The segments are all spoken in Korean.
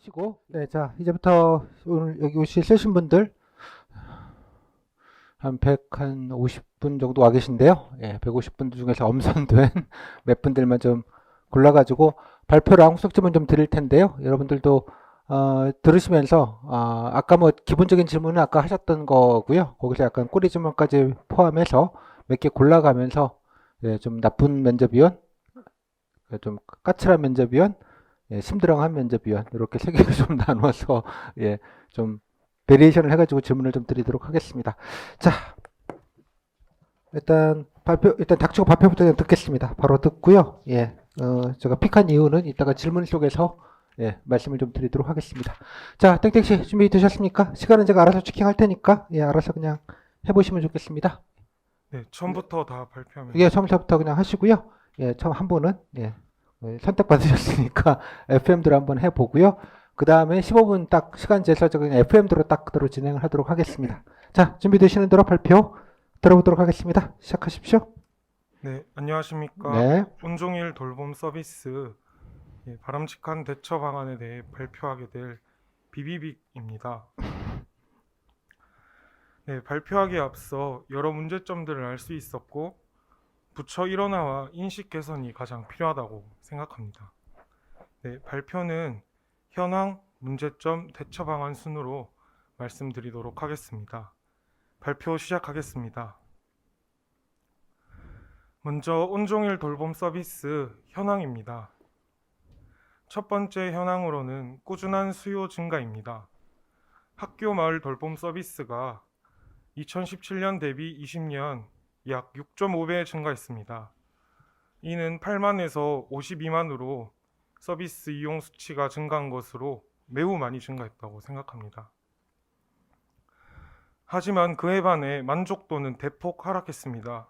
시고, 네, 자, 이제부터 오늘 여기 오신 분들 한 150분 정도 와 계신데요. 예, 150분 중에서 엄선된 몇 분들만 좀 골라가지고 발표랑 후속 질문 좀 드릴 텐데요. 여러분들도 들으시면서 아까 뭐 기본적인 질문은 아까 하셨던 거고요. 거기서 약간 꼬리 질문까지 포함해서 몇 개 골라가면서 예, 좀 나쁜 면접위원, 좀 까칠한 면접위원, 예, 심드렁한 면접위원 이렇게 세 개로 좀 나눠서 예, 좀 베리에이션을 해가지고 질문을 좀 드리도록 하겠습니다. 자, 일단 닥치고 발표부터 그냥 듣겠습니다. 바로 듣고요. 예, 제가 픽한 이유는 이따가 질문 속에서 예, 말씀을 좀 드리도록 하겠습니다. 자, 땡땡 씨 준비 되셨습니까? 시간은 제가 알아서 체킹할 테니까 예, 알아서 그냥 해보시면 좋겠습니다. 네, 처음부터 다 발표하면 예, 될까요? 처음부터 그냥 하시고요. 예, 처음 한 분은 예, 선택받으셨으니까 FM대로 한번 해보고요. 그 다음에 15분 딱 시간 재서 저 그냥 FM대로 딱 그대로 진행을 하도록 하겠습니다. 자, 준비되시는 대로 발표 들어보도록 하겠습니다. 시작하십시오. 네, 안녕하십니까. 네. 온종일 돌봄 서비스 바람직한 대처 방안에 대해 발표하게 될 비비빅입니다. 네, 발표하기에 앞서 여러 문제점들을 알 수 있었고 부처 일원화와 인식 개선이 가장 필요하다고 생각합니다. 네, 발표는 현황, 문제점, 대처 방안 순으로 말씀드리도록 하겠습니다. 발표 시작하겠습니다. 먼저 온종일 돌봄 서비스 현황입니다. 첫 번째 현황으로는 꾸준한 수요 증가입니다. 학교 마을 돌봄 서비스가 2017년 대비 20년 약 6.5배 증가했습니다. 이는 8만에서 52만으로 서비스 이용 수치가 증가한 것으로 매우 많이 증가했다고 생각합니다. 하지만 그에 반해 만족도는 대폭 하락했습니다.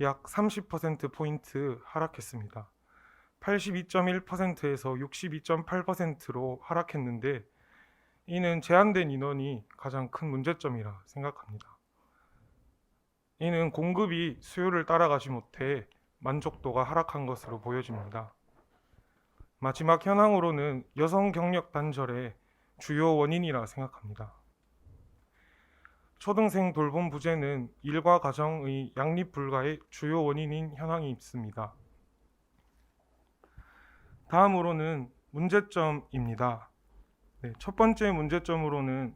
약 30%포인트 하락했습니다. 82.1%에서 62.8%로 하락했는데 이는 제한된 인원이 가장 큰 문제점이라 생각합니다. 이는 공급이 수요를 따라가지 못해 만족도가 하락한 것으로 보여집니다. 마지막 현황으로는 여성 경력 단절의 주요 원인이라 생각합니다. 초등생 돌봄 부재는 일과 가정의 양립 불가의 주요 원인인 현황이 있습니다. 다음으로는 문제점입니다. 네, 첫 번째 문제점으로는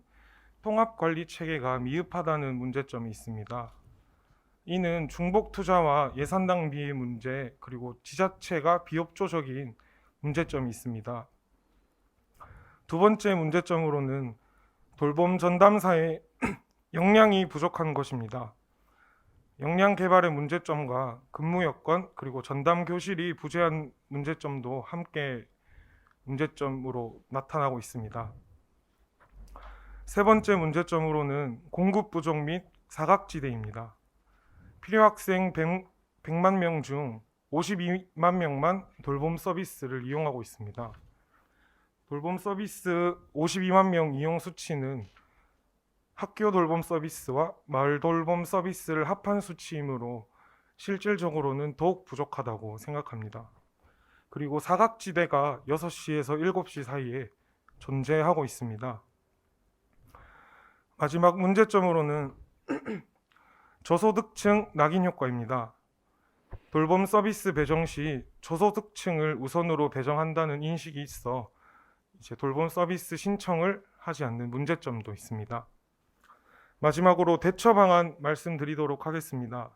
통합관리 체계가 미흡하다는 문제점이 있습니다. 이는 중복 투자와 예산 낭비의 문제, 그리고 지자체가 비협조적인 문제점이 있습니다. 두 번째 문제점으로는 돌봄 전담사의 역량이 부족한 것입니다. 역량 개발의 문제점과 근무 여건 그리고 전담 교실이 부재한 문제점도 함께 문제점으로 나타나고 있습니다. 세 번째 문제점으로는 공급 부족 및 사각지대입니다. 필요 학생 100만 명 중 52만 명만 돌봄 서비스를 이용하고 있습니다. 돌봄 서비스 52만 명 이용 수치는 학교 돌봄 서비스와 마을 돌봄 서비스를 합한 수치이므로 실질적으로는 더욱 부족하다고 생각합니다. 그리고 사각지대가 6시에서 7시 사이에 존재하고 있습니다. 마지막 문제점으로는 저소득층 낙인 효과입니다. 돌봄 서비스 배정 시 저소득층을 우선으로 배정한다는 인식이 있어 이제 돌봄 서비스 신청을 하지 않는 문제점도 있습니다. 마지막으로 대처 방안 말씀드리도록 하겠습니다.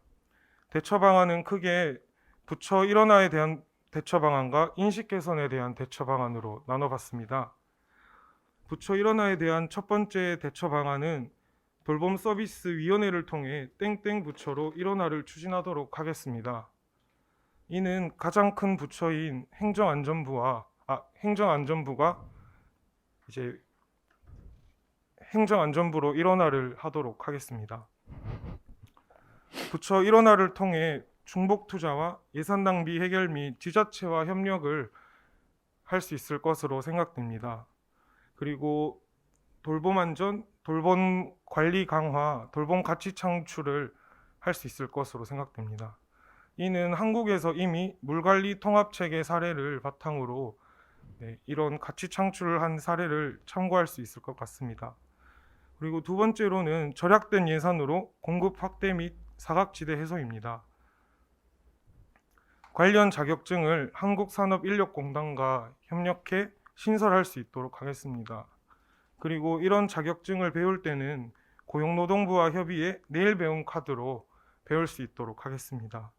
대처 방안은 크게 부처 일원화에 대한 대처 방안과 인식 개선에 대한 대처 방안으로 나눠봤습니다. 부처 일원화에 대한 첫 번째 대처 방안은 돌봄 서비스 위원회를 통해 땡땡 부처로 일원화를 추진하도록 하겠습니다. 이는 가장 큰 부처인 행정안전부가 이제 행정안전부로 일원화를 하도록 하겠습니다. 부처 일원화를 통해 중복 투자와 예산 낭비 해결 및 지자체와 협력을 할 수 있을 것으로 생각됩니다. 그리고 돌봄 안전, 돌봄 관리 강화, 돌봄 가치 창출을 할 수 있을 것으로 생각됩니다. 이는 한국에서 이미 물관리 통합체계 사례를 바탕으로 네, 이런 가치 창출을 한 사례를 참고할 수 있을 것 같습니다. 그리고 두 번째로는 절약된 예산으로 공급 확대 및 사각지대 해소입니다. 관련 자격증을 한국산업인력공단과 협력해 신설할 수 있도록 하겠습니다. 그리고 이런 자격증을 배울 때는 고용노동부와 협의해 내일 배움 카드로 배울 수 있도록 하겠습니다.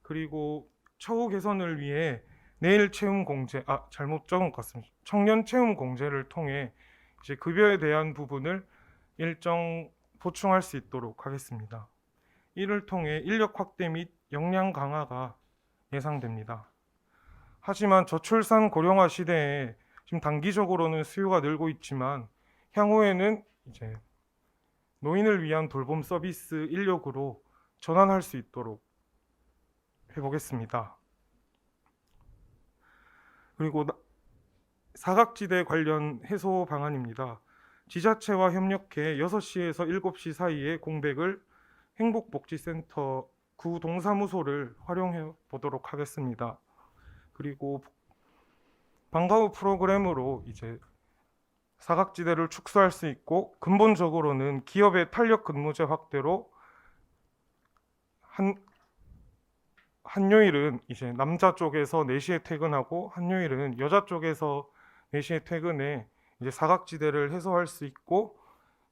그리고 처우 개선을 위해 내일 채움 공제, 잘못 적은 것 같습니다. 청년 채움 공제를 통해 이제 급여에 대한 부분을 일정 보충할 수 있도록 하겠습니다. 이를 통해 인력 확대 및 역량 강화가 예상됩니다. 하지만 저출산 고령화 시대에 지금 단기적으로는 수요가 늘고 있지만 향후에는 이제 노인을 위한 돌봄 서비스 인력으로 전환할 수 있도록 해보겠습니다. 그리고 사각지대 관련 해소 방안입니다. 지자체와 협력해 6시에서 7시 사이에 공백을 행복복지센터 구동사무소를 활용해 보도록 하겠습니다. 그리고 방과 후 프로그램으로 이제 사각지대를 축소할 수 있고 근본적으로는 기업의 탄력 근무제 확대로 한요일은 이제 남자 쪽에서 4시에 퇴근하고 한요일은 여자 쪽에서 4시에 퇴근해 이제 사각지대를 해소할 수 있고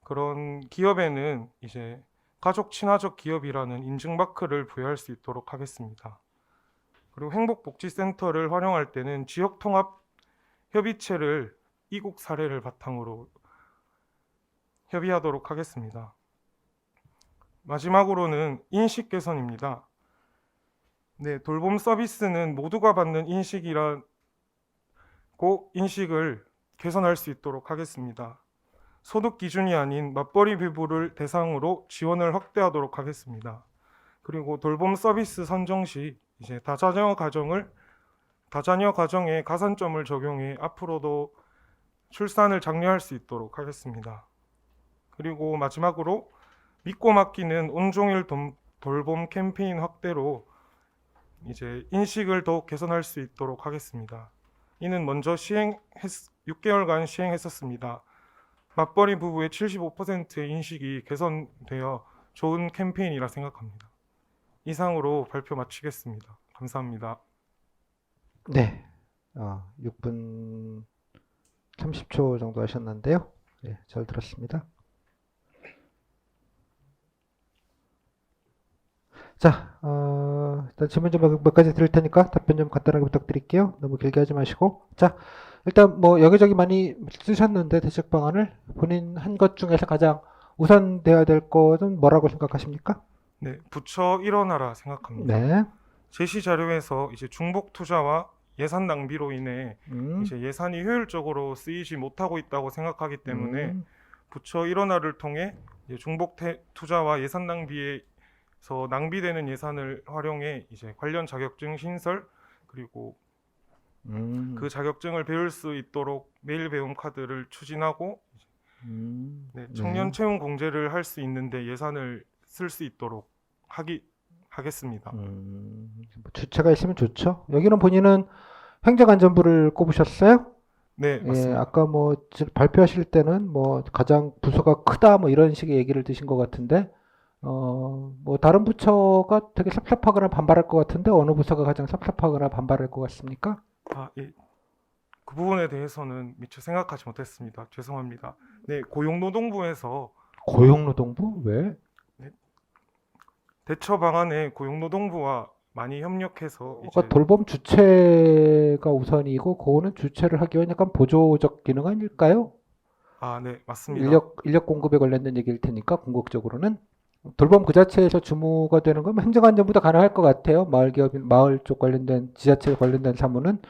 그런 기업에는 이제 가족 친화적 기업이라는 인증 마크를 부여할 수 있도록 하겠습니다. 그리고 행복복지센터를 활용할 때는 지역통합 협의체를 이국 사례를 바탕으로 협의하도록 하겠습니다. 마지막으로는 인식 개선입니다. 네, 돌봄 서비스는 모두가 받는 인식이라고 인식을 개선할 수 있도록 하겠습니다. 소득 기준이 아닌 맞벌이 부부를 대상으로 지원을 확대하도록 하겠습니다. 그리고 돌봄 서비스 선정 시 이제 다자녀 가정에 가산점을 적용해 앞으로도 출산을 장려할 수 있도록 하겠습니다. 그리고 마지막으로 믿고 맡기는 온종일 돌봄 캠페인 확대로 이제 인식을 더욱 개선할 수 있도록 하겠습니다. 이는 먼저 6개월간 시행했었습니다. 맞벌이 부부의 75%의 인식이 개선되어 좋은 캠페인이라 생각합니다. 이상으로 발표 마치겠습니다. 감사합니다. 네, 6분 30초 정도 하셨는데요. 네, 잘 들었습니다. 자, 일단 질문 좀 몇 가지 드릴 테니까 답변 좀 간단하게 부탁드릴게요. 너무 길게 하지 마시고. 자, 일단 뭐 여기저기 많이 쓰셨는데 대책 방안을 본인 한 것 중에서 가장 우선돼야 될 것은 뭐라고 생각하십니까? 네, 부처 일어나라 생각합니다. 네. 제시 자료에서 이제 중복 투자와 예산 낭비로 인해 이제 예산이 효율적으로 쓰이지 못하고 있다고 생각하기 때문에 부처 일원화를 통해 이제 중복 투자와 예산 낭비에서 낭비되는 예산을 활용해 이제 관련 자격증 신설 그리고 그 자격증을 배울 수 있도록 매일 배움 카드를 추진하고 네, 청년 채용 공제를 할 수 있는데 예산을 쓸 수 있도록 하겠습니다. 뭐 주체가 있으면 좋죠. 여기는 본인은 행정안전부를 꼽으셨어요? 네, 예, 맞습니다. 아까 뭐 발표하실 때는 뭐 가장 부서가 크다 뭐 이런 식의 얘기를 드신 것 같은데, 뭐 다른 부처가 되게 섭섭하거나 반발할 것 같은데 어느 부서가 가장 섭섭하거나 반발할 것 같습니까? 예. 그 부분에 대해서는 미처 생각하지 못했습니다. 죄송합니다. 네, 고용노동부에서 고용노동부? 왜? 대처 방안에 고용노동부와 많이 협력해서 그러니까 이제 돌봄 주체가 우선이고 그거는 주체를 하기 위한 약간 보조적 기능 아닐까요? 네, 맞습니다. 인력 공급에 관련된 얘기일 테니까 궁극적으로는 돌봄 그 자체에서 주무가 되는 건 행정안전부도 가능할 것 같아요. 마을 쪽 관련된 지자체 관련된 사무는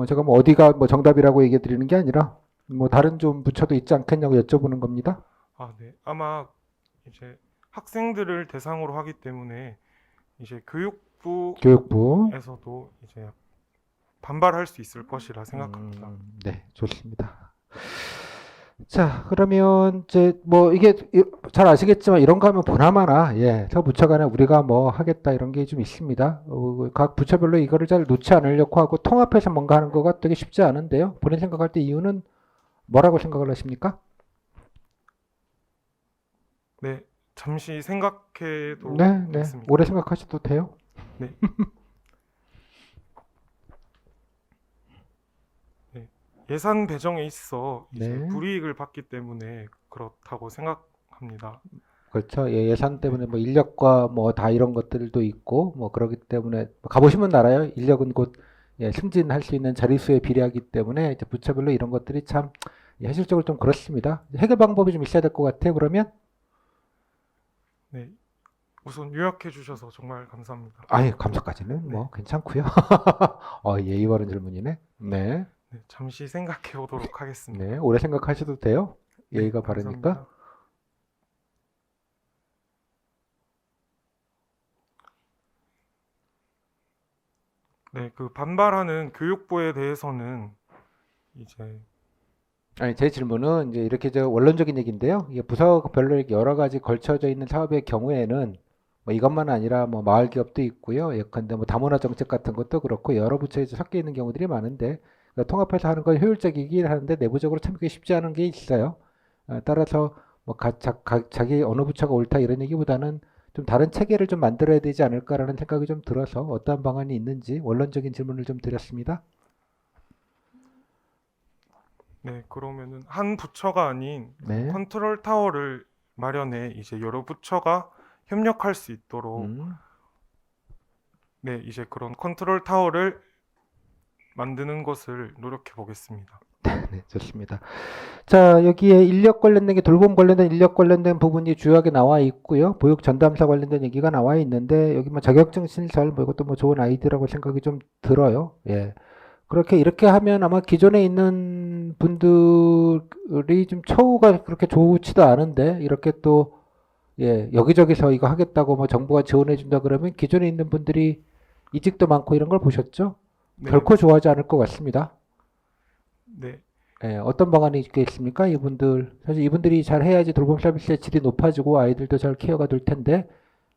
제가 뭐 어디가 뭐 정답이라고 얘기해 드리는 게 아니라 뭐 다른 좀 부처도 있지 않겠냐고 여쭤보는 겁니다. 네. 아마 이제 학생들을 대상으로 하기 때문에 이제 교육부에서도 교육부. 이제 반발할 수 있을 것이라 생각합니다. 네, 좋습니다. 자, 그러면 이제 뭐 이게 잘 아시겠지만 이런 거 하면 보나마나 예, 저 부처 간에 우리가 뭐 하겠다 이런 게 좀 있습니다. 각 부처별로 이거를 잘 놓지 않으려고 하고 통합해서 뭔가 하는 거가 되게 쉽지 않은데요. 본인 생각할 때 이유는 뭐라고 생각을 하십니까? 네, 잠시 생각해도 네, 네. 되겠습니까? 오래 생각하셔도 돼요. 네, 네. 예산 배정에 있어 이제 네. 불이익을 받기 때문에 그렇다고 생각합니다. 그렇죠. 예, 예산 네, 때문에 뭐 인력과 뭐 다 이런 것들도 있고 뭐 그러기 때문에 가보시면 알아요. 인력은 곧 예, 승진할 수 있는 자릿수에 비례하기 때문에 이제 부처별로 이런 것들이 참 예, 현실적으로 좀 그렇습니다. 해결 방법이 좀 있어야 될 것 같아요. 그러면 네. 우선 요약해 주셔서 정말 감사합니다. 아예 감사까지는 네, 뭐 괜찮고요. 예의 바른 질문이네. 네, 네, 잠시 생각해 보도록 네, 하겠습니다. 오래 생각하셔도 돼요. 네, 예의가 바르니까. 감사합니다. 네, 그 반발하는 교육부에 대해서는 이제 아니, 제 질문은 이제 이렇게 저 원론적인 얘기인데요. 이게 부서별로 이렇게 여러 가지 걸쳐져 있는 사업의 경우에는 뭐 이것만 아니라 뭐 마을 기업도 있고요. 예컨대 뭐 다문화 정책 같은 것도 그렇고 여러 부처에서 섞여 있는 경우들이 많은데 그러니까 통합해서 하는 건 효율적이긴 하는데 내부적으로 참 그게 쉽지 않은 게 있어요. 따라서 뭐 자기 어느 부처가 옳다 이런 얘기보다는 좀 다른 체계를 좀 만들어야 되지 않을까라는 생각이 좀 들어서 어떠한 방안이 있는지 원론적인 질문을 좀 드렸습니다. 네, 그러면은 한 부처가 아닌 그 네. 컨트롤 타워를 마련해 이제 여러 부처가 협력할 수 있도록 음. 네, 이제 그런 컨트롤 타워를 만드는 것을 노력해 보겠습니다. 네, 좋습니다. 자, 여기에 인력 관련된 게 돌봄 관련된 인력 관련된 부분이 주요하게 나와 있고요. 보육 전담사 관련된 얘기가 나와 있는데 여기 뭐 자격증 신설 뭐 이것도 뭐 좋은 아이디어라고 생각이 좀 들어요. 예. 그렇게 이렇게 하면 아마 기존에 있는 분들이 좀 처우가 그렇게 좋지도 않은데 이렇게 또 예, 여기저기서 이거 하겠다고 뭐 정부가 지원해 준다 그러면 기존에 있는 분들이 이직도 많고 이런 걸 보셨죠? 네, 결코 좋아하지 맞습니다. 않을 것 같습니다. 네, 예, 어떤 방안이 있겠습니까? 이분들 사실 이분들이 잘 해야지 돌봄 서비스의 질이 높아지고 아이들도 잘 케어가 될 텐데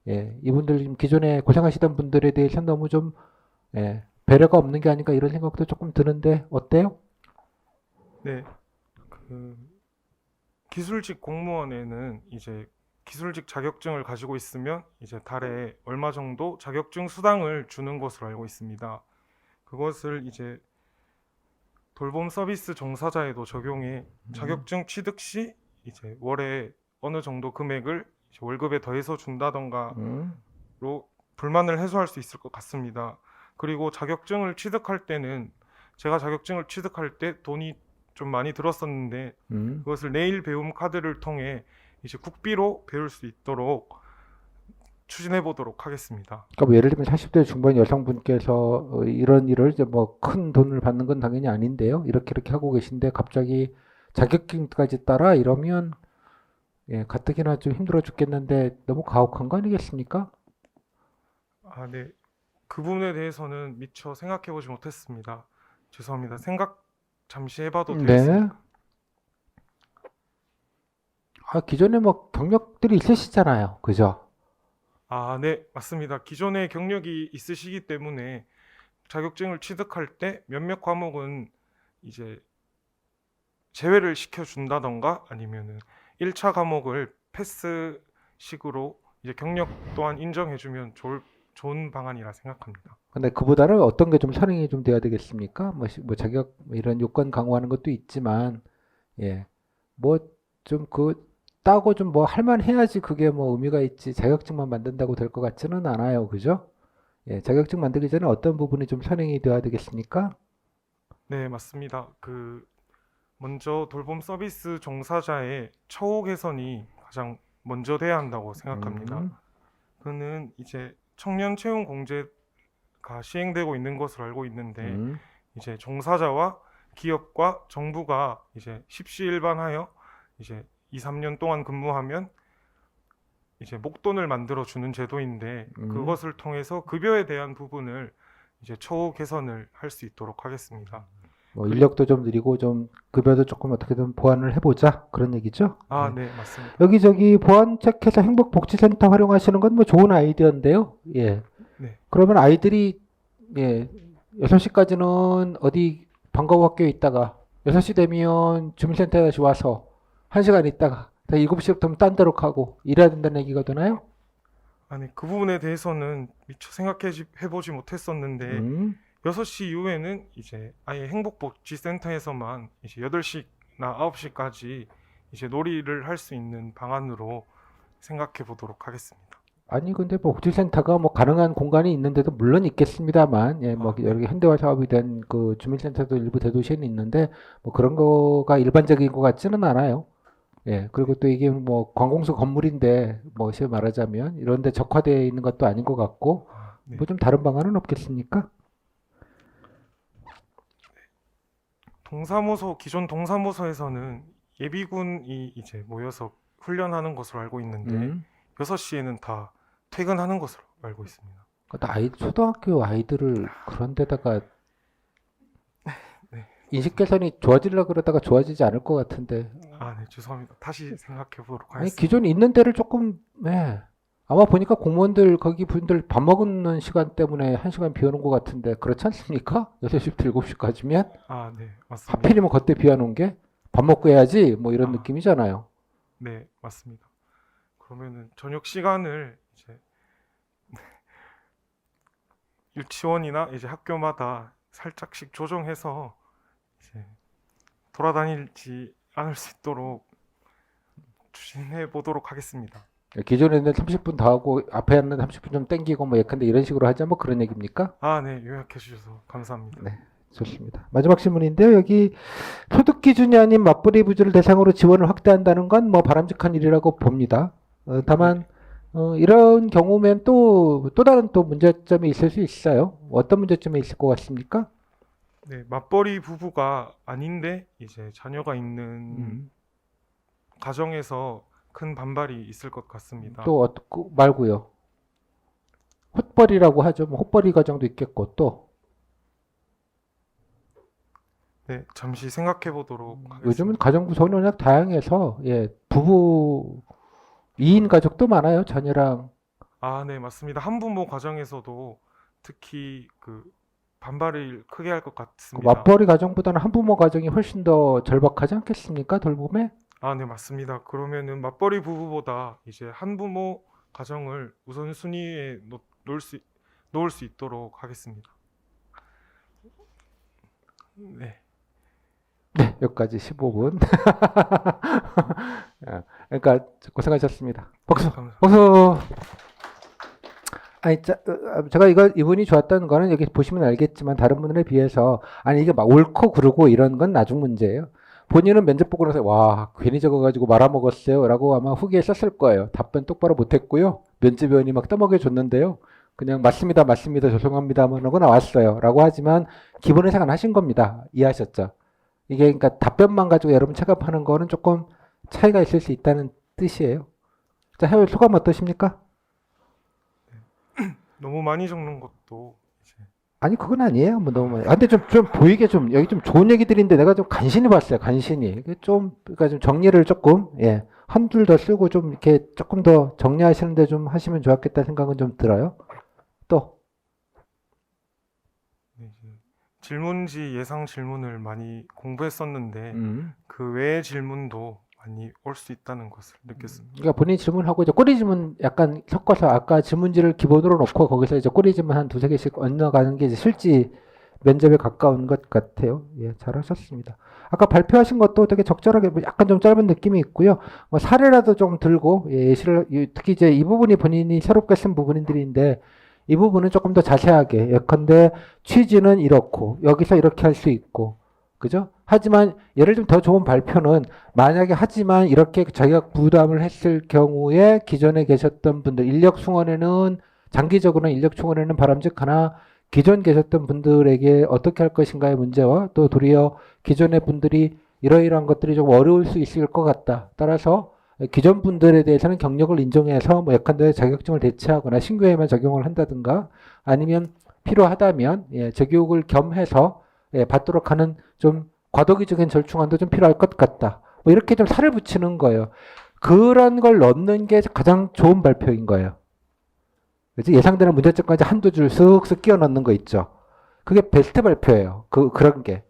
예, 이분들 지금 기존에 고생하시던 분들에 대해서 너무 좀 예, 배려가 없는 게 아닌가 이런 생각도 조금 드는데 어때요? 네, 그 기술직 공무원에는 이제 기술직 자격증을 가지고 있으면 이제 달에 얼마 정도 자격증 수당을 주는 것으로 알고 있습니다. 그것을 이제 돌봄 서비스 종사자에도 적용해 음, 자격증 취득 시 이제 월에 어느 정도 금액을 이제 월급에 더해서 준다던가로 음, 불만을 해소할 수 있을 것 같습니다. 그리고 자격증을 취득할 때는 제가 자격증을 취득할 때 돈이 좀 많이 들었었는데 음. 그것을 내일 배움 카드를 통해 이제 국비로 배울 수 있도록 추진해 보도록 하겠습니다. 그러니까 뭐 예를 들면 40대 중반 여성분께서 이런 일을 이제 뭐 큰 돈을 받는 건 당연히 아닌데요. 이렇게 하고 계신데 갑자기 자격증까지 따라 이러면 예, 가뜩이나 좀 힘들어 죽겠는데 너무 가혹한 거 아니겠습니까? 아, 네. 그 부분에 대해서는 미처 생각해 보지 못했습니다. 죄송합니다. 생각 잠시 해봐도 네. 되겠습니까? 기존에 뭐 경력들이 있으시잖아요. 그죠? 아, 네, 맞습니다. 기존에 경력이 있으시기 때문에 자격증을 취득할 때 몇몇 과목은 이제 제외를 시켜준다던가 아니면은 1차 과목을 패스식으로 이제 경력 또한 인정해주면 좋은 방안이라 생각합니다. 근데 그보다는 어떤 게 좀 선행이 좀 돼야 되겠습니까? 뭐 자격 뭐 이런 요건 강화하는 것도 있지만 예. 뭐 좀 따고 좀 뭐 할만 해야지 그게 뭐 의미가 있지. 자격증만 만든다고 될 것 같지는 않아요. 그죠? 예. 자격증 만들기 전에 어떤 부분이 좀 선행이 돼야 되겠습니까? 네, 맞습니다. 먼저 돌봄 서비스 종사자의 처우 개선이 가장 먼저 돼야 한다고 생각합니다. 음, 그는 이제 청년 채용 공제가 시행되고 있는 것으로 알고 있는데 음, 이제 종사자와 기업과 정부가 이제 십시일반하여 이제 2, 3년 동안 근무하면 이제 목돈을 만들어 주는 제도인데 음. 그것을 통해서 급여에 대한 부분을 이제 처우 개선을 할 수 있도록 하겠습니다. 뭐 인력도 좀 느리고 좀 급여도 조금 어떻게든 보완을 해보자 그런 얘기죠. 아, 예. 네, 맞습니다. 여기저기 보안책에서 행복복지센터 활용하시는 건 뭐 좋은 아이디어인데요. 예. 네. 그러면 아이들이 예, 6시까지는 어디 방과후 학교에 있다가 6시 되면 주민센터에 다시 와서 1시간 있다가 7시부터는 딴 데로 가고 이래야 된다는 얘기가 되나요? 아니, 그 부분에 대해서는 미처 생각해보지 못했었는데 음, 6시 이후에는 이제 아예 행복복지센터에서만 이제 8시나 9시까지 이제 놀이를 할 수 있는 방안으로 생각해 보도록 하겠습니다. 아니 근데 뭐 복지센터가 뭐 가능한 공간이 있는데도 물론 있겠습니다만 예, 뭐 아, 네. 여러 개 현대화 사업이 된 그 주민센터도 일부 대도시에는 있는데 뭐 그런 거가 일반적인 것 같지는 않아요. 예, 그리고 또 이게 뭐 관공서 건물인데 뭐 쉽게 말하자면 이런 데 적화되어 있는 것도 아닌 것 같고 아, 네. 뭐 좀 다른 방안은 없겠습니까? 기존 동사무소에서는 예비군이 이제 모여서 훈련하는 것으로 알고 있는데 6시에는 다 퇴근하는 것으로 알고 있습니다. 초등학교 아이들을 그런 데다가 네. 인식 개선이 좋아지려고 그러다가 좋아지지 않을 것 같은데. 아, 네, 죄송합니다. 다시 생각해 보도록 아니, 하겠습니다. 기존 있는 데를 조금, 예. 아마 보니까 공무원들, 거기 분들 밥 먹는 시간 때문에 1시간 비워놓은 것 같은데, 그렇지 않습니까? 6시부터 7시까지면? 아, 네, 맞습니다. 하필이면 그때 비워놓은 게? 밥 먹고 해야지? 뭐 이런 아. 느낌이잖아요. 네, 맞습니다. 그러면은 저녁 시간을 이제 유치원이나 이제 학교마다 살짝씩 조정해서 이제 돌아다니지 않을 수 있도록 추진해 보도록 하겠습니다. 기존에는 30분 더 하고, 앞에 있는 30분 좀 땡기고, 뭐 예컨대 이런 식으로 하자, 뭐 그런 얘기입니까? 아, 네, 요약해 주셔서 감사합니다. 네. 좋습니다. 마지막 질문인데요. 여기 소득 기준이 아닌 맞벌이 부부를 대상으로 지원을 확대한다는 건 뭐 바람직한 일이라고 봅니다. 다만 이런 경우면 또 다른 또 문제점이 있을 수 있어요. 어떤 문제점이 있을 것 같습니까? 네, 맞벌이 부부가 아닌데 이제 자녀가 있는 가정에서 큰 반발이 있을 것 같습니다. 또 어떻고 말고요. 헛벌이라고 하죠. 뭐 헛벌이 가정도 있겠고 또 네, 잠시 생각해 보도록 하겠습니다. 요즘은 가정 구성이 워낙 다양해서 예, 부부 2인 가족도 많아요. 자녀랑 아, 네, 맞습니다. 한부모 가정에서도 특히 그 반발을 크게 할 것 그 같습니다. 맞벌이 가정보다는 한부모 가정이 훨씬 더 절박하지 않겠습니까? 돌봄에? 아, 네, 맞습니다. 그러면은 맞벌이 부부보다 이제 한부모 가정을 우선순위에 놓을 수 있도록 하겠습니다. 네, 네, 여기까지 15분. 그러니까 고생하셨습니다. 박수. 감사합니다. 박수. 아니, 제가 이분이 좋았다는 거는 여기 보시면 알겠지만 다른 분들에 비해서 아니 이게 막 옳고 그르고 이런 건 나중 문제예요. 본인은 면접 보고 나서 와 괜히 적어가지고 말아먹었어요라고 아마 후기에 썼을 거예요. 답변 똑바로 못했고요. 면접위원이 막 떠먹여 줬는데요. 그냥 맞습니다, 맞습니다, 죄송합니다만 하고 나왔어요라고 하지만 기본의 생각은 하신 겁니다. 이해하셨죠? 이게 그러니까 답변만 가지고 여러분 체감하는 거는 조금 차이가 있을 수 있다는 뜻이에요. 자, 해외 소감 어떠십니까? 너무 많이 적는 것도 이제 아니 그건 아니에요. 뭐 너무 많이. 아, 근데 좀 보이게 좀 여기 좀 좋은 얘기들인데 내가 좀 간신히 봤어요. 간신히. 이게 좀 그러니까 좀 정리를 조금 예 한줄 더 쓰고 좀 이렇게 조금 더 정리하시는데 좀 하시면 좋았겠다 생각은 좀 들어요. 또 네, 이제 질문지 예상 질문을 많이 공부했었는데 음. 그 외의 질문도 많이 올 수 있다는 것을 느꼈습니다. 그러니까 본인 질문하고 이제 꼬리 질문 약간 섞어서 아까 질문지를 기본으로 놓고 거기서 이제 꼬리 질문 한 두세 개씩 얹어가는 게 이제 실지 면접에 가까운 것 같아요. 예, 잘하셨습니다. 아까 발표하신 것도 되게 적절하게 뭐 약간 좀 짧은 느낌이 있고요. 뭐 사례라도 좀 들고 예시를 특히 이제 이 부분이 본인이 새롭게 쓴 부분들인데 이 부분은 조금 더 자세하게 예컨대 취지는 이렇고 여기서 이렇게 할 수 있고 그죠? 하지만 예를 들면 더 좋은 발표는 만약에 하지만 이렇게 자기가 부담을 했을 경우에 기존에 계셨던 분들 인력 충원에는 장기적으로는 인력 충원에는 바람직하나 기존 계셨던 분들에게 어떻게 할 것인가의 문제와 또 도리어 기존의 분들이 이러이러한 것들이 좀 어려울 수 있을 것 같다. 따라서 기존 분들에 대해서는 경력을 인정해서 뭐 예컨대 자격증을 대체하거나 신규에만 적용을 한다든가 아니면 필요하다면 예, 재교육을 겸해서 받도록 하는 좀 과도기적인 절충안도 좀 필요할 것 같다. 뭐 이렇게 좀 살을 붙이는 거예요. 그런 걸 넣는 게 가장 좋은 발표인 거예요. 그치? 예상되는 문제점까지 한두 줄 쓱쓱 끼워 넣는 거 있죠. 그게 베스트 발표예요. 그런 게.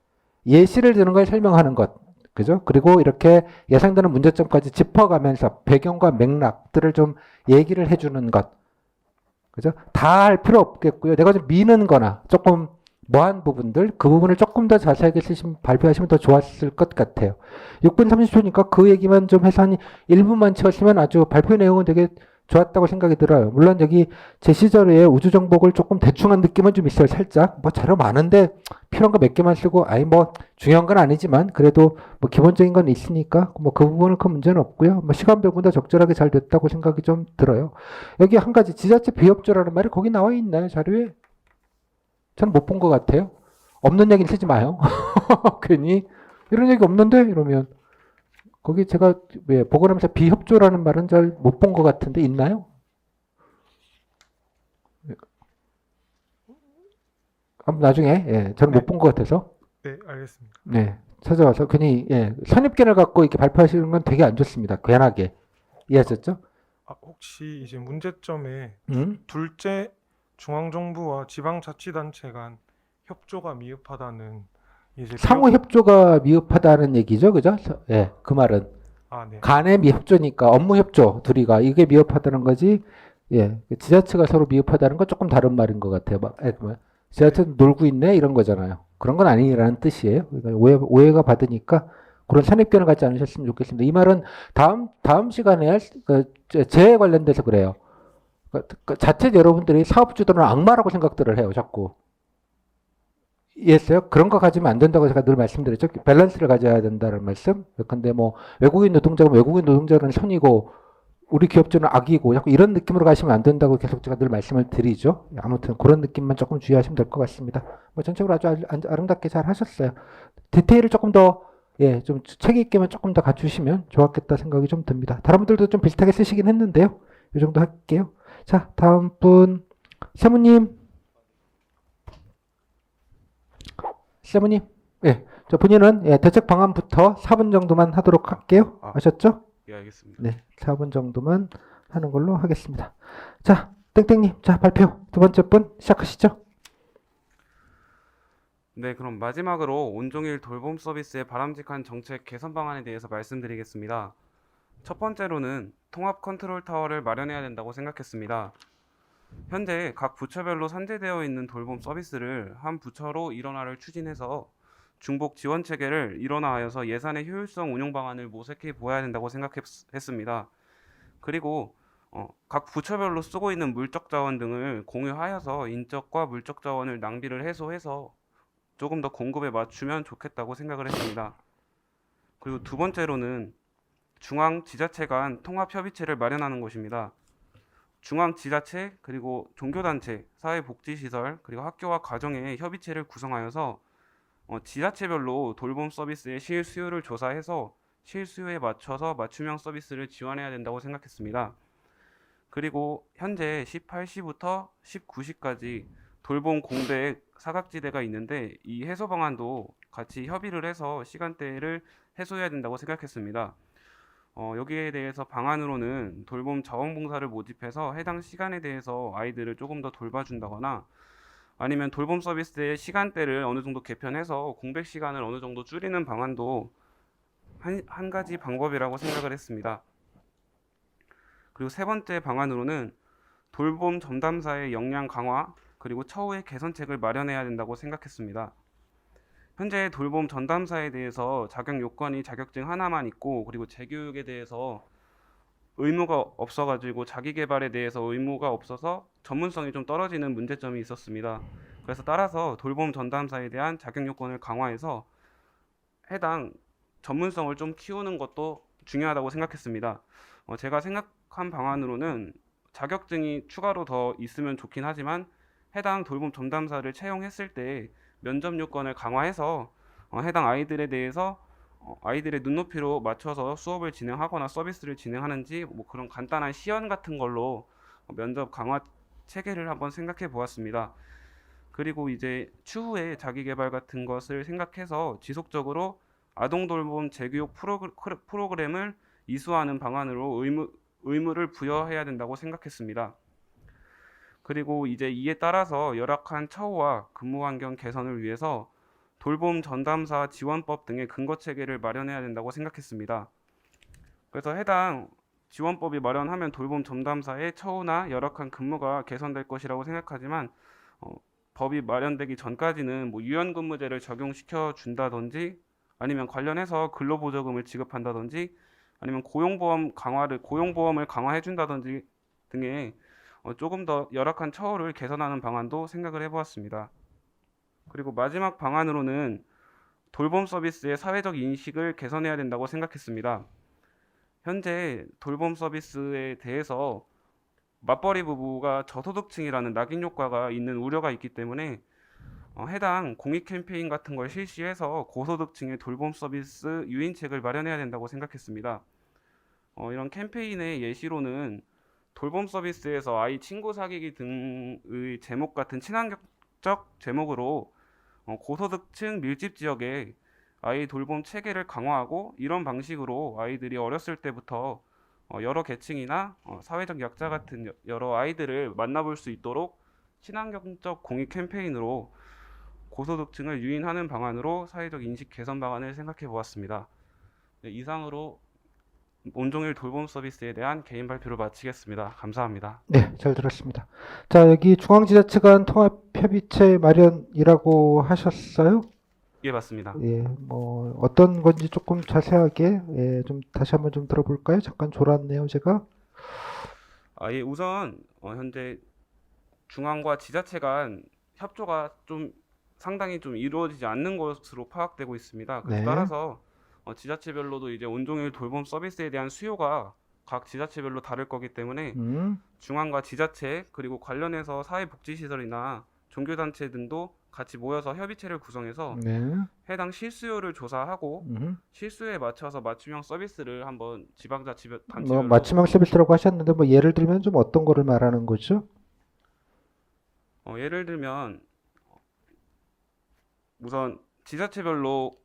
예시를 드는 걸 설명하는 것. 그죠? 그리고 이렇게 예상되는 문제점까지 짚어가면서 배경과 맥락들을 좀 얘기를 해주는 것. 그죠? 다 할 필요 없겠고요. 내가 좀 미는 거나 조금 뭐한 부분들, 그 부분을 조금 더 자세하게 발표하시면 더 좋았을 것 같아요. 6분 30초니까 그 얘기만 좀 해서 한 1분만 채웠으면 아주 발표 내용은 되게 좋았다고 생각이 들어요. 물론 여기 제 시절에 우주 정복을 조금 대충한 느낌은 좀 있어요. 살짝. 뭐 자료 많은데 필요한 거 몇 개만 쓰고, 아니 뭐 중요한 건 아니지만 그래도 뭐 기본적인 건 있으니까 뭐 그 부분은 큰 문제는 없고요. 뭐 시간 배분도 적절하게 잘 됐다고 생각이 좀 들어요. 여기 한 가지 지자체 비협조라는 말이 거기 나와 있나요? 자료에? 저는 못 본 것 같아요. 없는 얘기는 쓰지 마요. 괜히 이런 얘기 없는데 이러면 거기 제가 보고 나면서 비협조라는 말은 잘 못 본 것 같은데 있나요? 나중에 저는 네. 못 본 것 같아서 네, 알겠습니다. 찾아와서 괜히 선입견을 갖고 이렇게 발표하시는 건 되게 안 좋습니다. 괜하게 이해하셨죠? 혹시 이제 문제점에 음? 둘째 중앙정부와 지방자치단체 간 협조가 미흡하다는 이제 상호 협조가 미흡하다는 얘기죠, 그죠? 그 말은 네. 간의 미협조니까 업무 협조 둘이가 이게 미흡하다는 거지. 지자체가 서로 미흡하다는 건 조금 다른 말인 것 같아요. 지자체 놀고 있네 이런 거잖아요. 그런 건 아니라는 뜻이에요. 그러니까 오해가 받으니까 그런 선입견을 갖지 않으셨으면 좋겠습니다. 이 말은 다음 시간에 재해 관련돼서 그래요. 자칫 여러분들이 사업주들은 악마라고 생각들을 해요. 자꾸. 이해했어요? 그런 거 가지면 안 된다고 제가 늘 말씀드렸죠. 밸런스를 가져야 된다는 말씀. 근데 뭐 외국인 노동자가 외국인 노동자는 선이고 우리 기업주는 악이고 자꾸 이런 느낌으로 가시면 안 된다고 계속 제가 늘 말씀을 드리죠. 아무튼 그런 느낌만 조금 주의하시면 될 것 같습니다. 뭐 전체적으로 아주 아름답게 잘 하셨어요. 디테일을 조금 더 좀 책 있게만 조금 더 갖추시면 좋았겠다 생각이 좀 듭니다. 다른 분들도 좀 비슷하게 쓰시긴 했는데요. 이 정도 할게요. 자, 다음 분 세무님. 세무님. 저 본인은 대책 방안부터 4분 정도만 하도록 할게요. 아셨죠? 예, 알겠습니다. 4분 정도만 하는 걸로 하겠습니다. 자, 땡땡님, 자, 발표. 두 번째 분 시작하시죠. 네, 그럼 마지막으로 온종일 돌봄 서비스의 바람직한 정책 개선 방안에 대해서 말씀드리겠습니다. 첫 번째로는 통합 컨트롤 타워를 마련해야 된다고 생각했습니다. 현재 각 부처별로 산재되어 있는 돌봄 서비스를 한 부처로 일원화를 추진해서 중복 지원 체계를 일원화하여서 예산의 효율성 운용 방안을 모색해 보아야 된다고 생각했습니다. 그리고 각 부처별로 쓰고 있는 물적 자원 등을 공유하여서 인적과 물적 자원을 낭비를 해소해서 조금 더 공급에 맞추면 좋겠다고 생각을 했습니다. 그리고 두 번째로는 중앙 지자체 간 통합 협의체를 마련하는 것입니다. 중앙 지자체 그리고 종교단체, 사회복지시설 그리고 학교와 가정의 협의체를 구성하여서 지자체별로 돌봄 서비스의 실수요를 조사해서 실수요에 맞춰서 맞춤형 서비스를 지원해야 된다고 생각했습니다. 그리고 현재 18시부터 19시까지 돌봄 공백 사각지대가 있는데 이 해소 방안도 같이 협의를 해서 시간대를 해소해야 된다고 생각했습니다. 여기에 대해서 방안으로는 돌봄 자원봉사를 모집해서 해당 시간에 대해서 아이들을 조금 더 돌봐준다거나 아니면 돌봄 서비스의 시간대를 어느 정도 개편해서 공백 시간을 어느 정도 줄이는 방안도 한 가지 방법이라고 생각을 했습니다. 그리고 세 번째 방안으로는 돌봄 전담사의 역량 강화 그리고 처우의 개선책을 마련해야 된다고 생각했습니다. 현재 돌봄 전담사에 대해서 자격 요건이 자격증 하나만 있고 그리고 재교육에 대해서 의무가 없어가지고 자기 개발에 대해서 의무가 없어서 전문성이 좀 떨어지는 문제점이 있었습니다. 그래서 따라서 돌봄 전담사에 대한 자격 요건을 강화해서 해당 전문성을 좀 키우는 것도 중요하다고 생각했습니다. 제가 생각한 방안으로는 자격증이 추가로 더 있으면 좋긴 하지만 해당 돌봄 전담사를 채용했을 때 면접 요건을 강화해서 해당 아이들에 대해서 아이들의 눈높이로 맞춰서 수업을 진행하거나 서비스를 진행하는지 뭐 그런 간단한 시연 같은 걸로 면접 강화 체계를 한번 생각해 보았습니다. 그리고 이제 추후에 자기 개발 같은 것을 생각해서 지속적으로 아동 돌봄 재교육 프로그램을 이수하는 방안으로 의무를 부여해야 된다고 생각했습니다. 그리고 이제 이에 따라서 열악한 처우와 근무 환경 개선을 위해서 돌봄 전담사 지원법 등의 근거 체계를 마련해야 된다고 생각했습니다. 그래서 해당 지원법이 마련하면 돌봄 전담사의 처우나 열악한 근무가 개선될 것이라고 생각하지만 법이 마련되기 전까지는 뭐 유연근무제를 적용시켜 준다든지 아니면 관련해서 근로보조금을 지급한다든지 아니면 고용보험을 강화해 준다든지 등의 조금 더 열악한 처우를 개선하는 방안도 생각을 해보았습니다. 그리고 마지막 방안으로는 돌봄 서비스의 사회적 인식을 개선해야 된다고 생각했습니다. 현재 돌봄 서비스에 대해서 맞벌이 부부가 저소득층이라는 낙인 효과가 있는 우려가 있기 때문에 해당 공익 캠페인 같은 걸 실시해서 고소득층의 돌봄 서비스 유인책을 마련해야 된다고 생각했습니다. 이런 캠페인의 예시로는 돌봄 서비스에서 아이 친구 사귀기 등의 제목 같은 친환경적 제목으로 고소득층 밀집 지역에 아이 돌봄 체계를 강화하고 이런 방식으로 아이들이 어렸을 때부터 여러 계층이나 사회적 약자 같은 여러 아이들을 만나볼 수 있도록 친환경적 공익 캠페인으로 고소득층을 유인하는 방안으로 사회적 인식 개선 방안을 생각해 보았습니다. 네, 이상으로 온종일 돌봄 서비스에 대한 개인 발표를 마치겠습니다. 감사합니다. 네, 잘 들었습니다. 자, 여기 중앙지자체 간 통합협의체 마련이라고 하셨어요? 예, 맞습니다. 예, 뭐 어떤 건지 조금 자세하게 좀 다시 한번 좀 들어볼까요? 잠깐 졸았네요, 제가. 예, 우선 현재 중앙과 지자체 간 협조가 좀 상당히 좀 이루어지지 않는 것으로 파악되고 있습니다. 그래서 네. 따라서 지자체별로도 이제 온종일 돌봄 서비스에 대한 수요가 각 지자체별로 다를 거기 때문에 중앙과 지자체 그리고 관련해서 사회복지시설이나 종교단체 등도 같이 모여서 협의체를 구성해서 네. 해당 실수요를 조사하고 실수요에 맞춰서 맞춤형 서비스를 한번 뭐 단체별로 맞춤형 서비스라고 하셨는데 뭐 예를 들면 좀 어떤 거를 말하는 거죠? 예를 들면 우선 지자체별로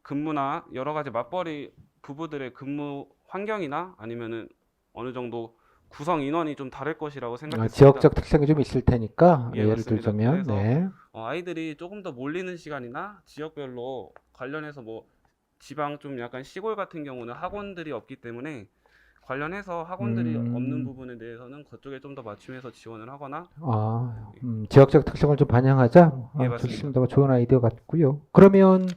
근무나 여러 가지 맞벌이 부부들의 근무 환경이나 아니면은 어느 정도 구성 인원이 좀 다를 것이라고 생각했습니다. 지역적 특성이 좀 있을 테니까 예, 예를 맞습니다. 들자면 그래서 네. 아이들이 조금 더 몰리는 시간이나 지역별로 관련해서 뭐 지방 좀 약간 시골 같은 경우는 학원들이 없기 때문에 관련해서 학원들이 없는 부분에 대해서는 그쪽에 좀 더 맞춤해서 지원을 하거나 지역적 특성을 좀 반영하자. 예, 맞습니다. 좋습니다. 좋은 아이디어 같고요. 그러면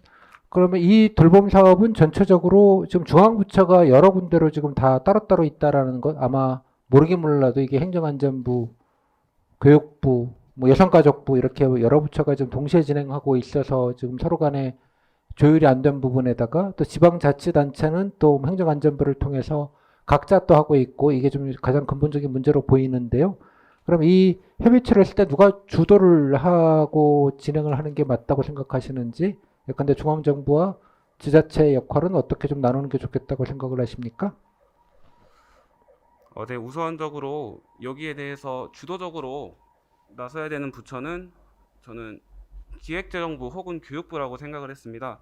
이 돌봄 사업은 전체적으로 지금 중앙부처가 여러 군데로 지금 다 따로따로 있다라는 것 아마 모르긴 몰라도 이게 행정안전부, 교육부, 뭐 여성가족부 이렇게 여러 부처가 좀 동시에 진행하고 있어서 지금 서로 간에 조율이 안 된 부분에다가 또 지방자치단체는 또 행정안전부를 통해서 각자 또 하고 있고 이게 좀 가장 근본적인 문제로 보이는데요. 그럼 이 협의체를 했을 때 누가 주도를 하고 진행을 하는 게 맞다고 생각하시는지 근데 중앙정부와 지자체의 역할은 어떻게 좀 나누는 게 좋겠다고 생각을 하십니까? 네, 우선적으로 여기에 대해서 주도적으로 나서야 되는 부처는 저는 기획재정부 혹은 교육부라고 생각을 했습니다.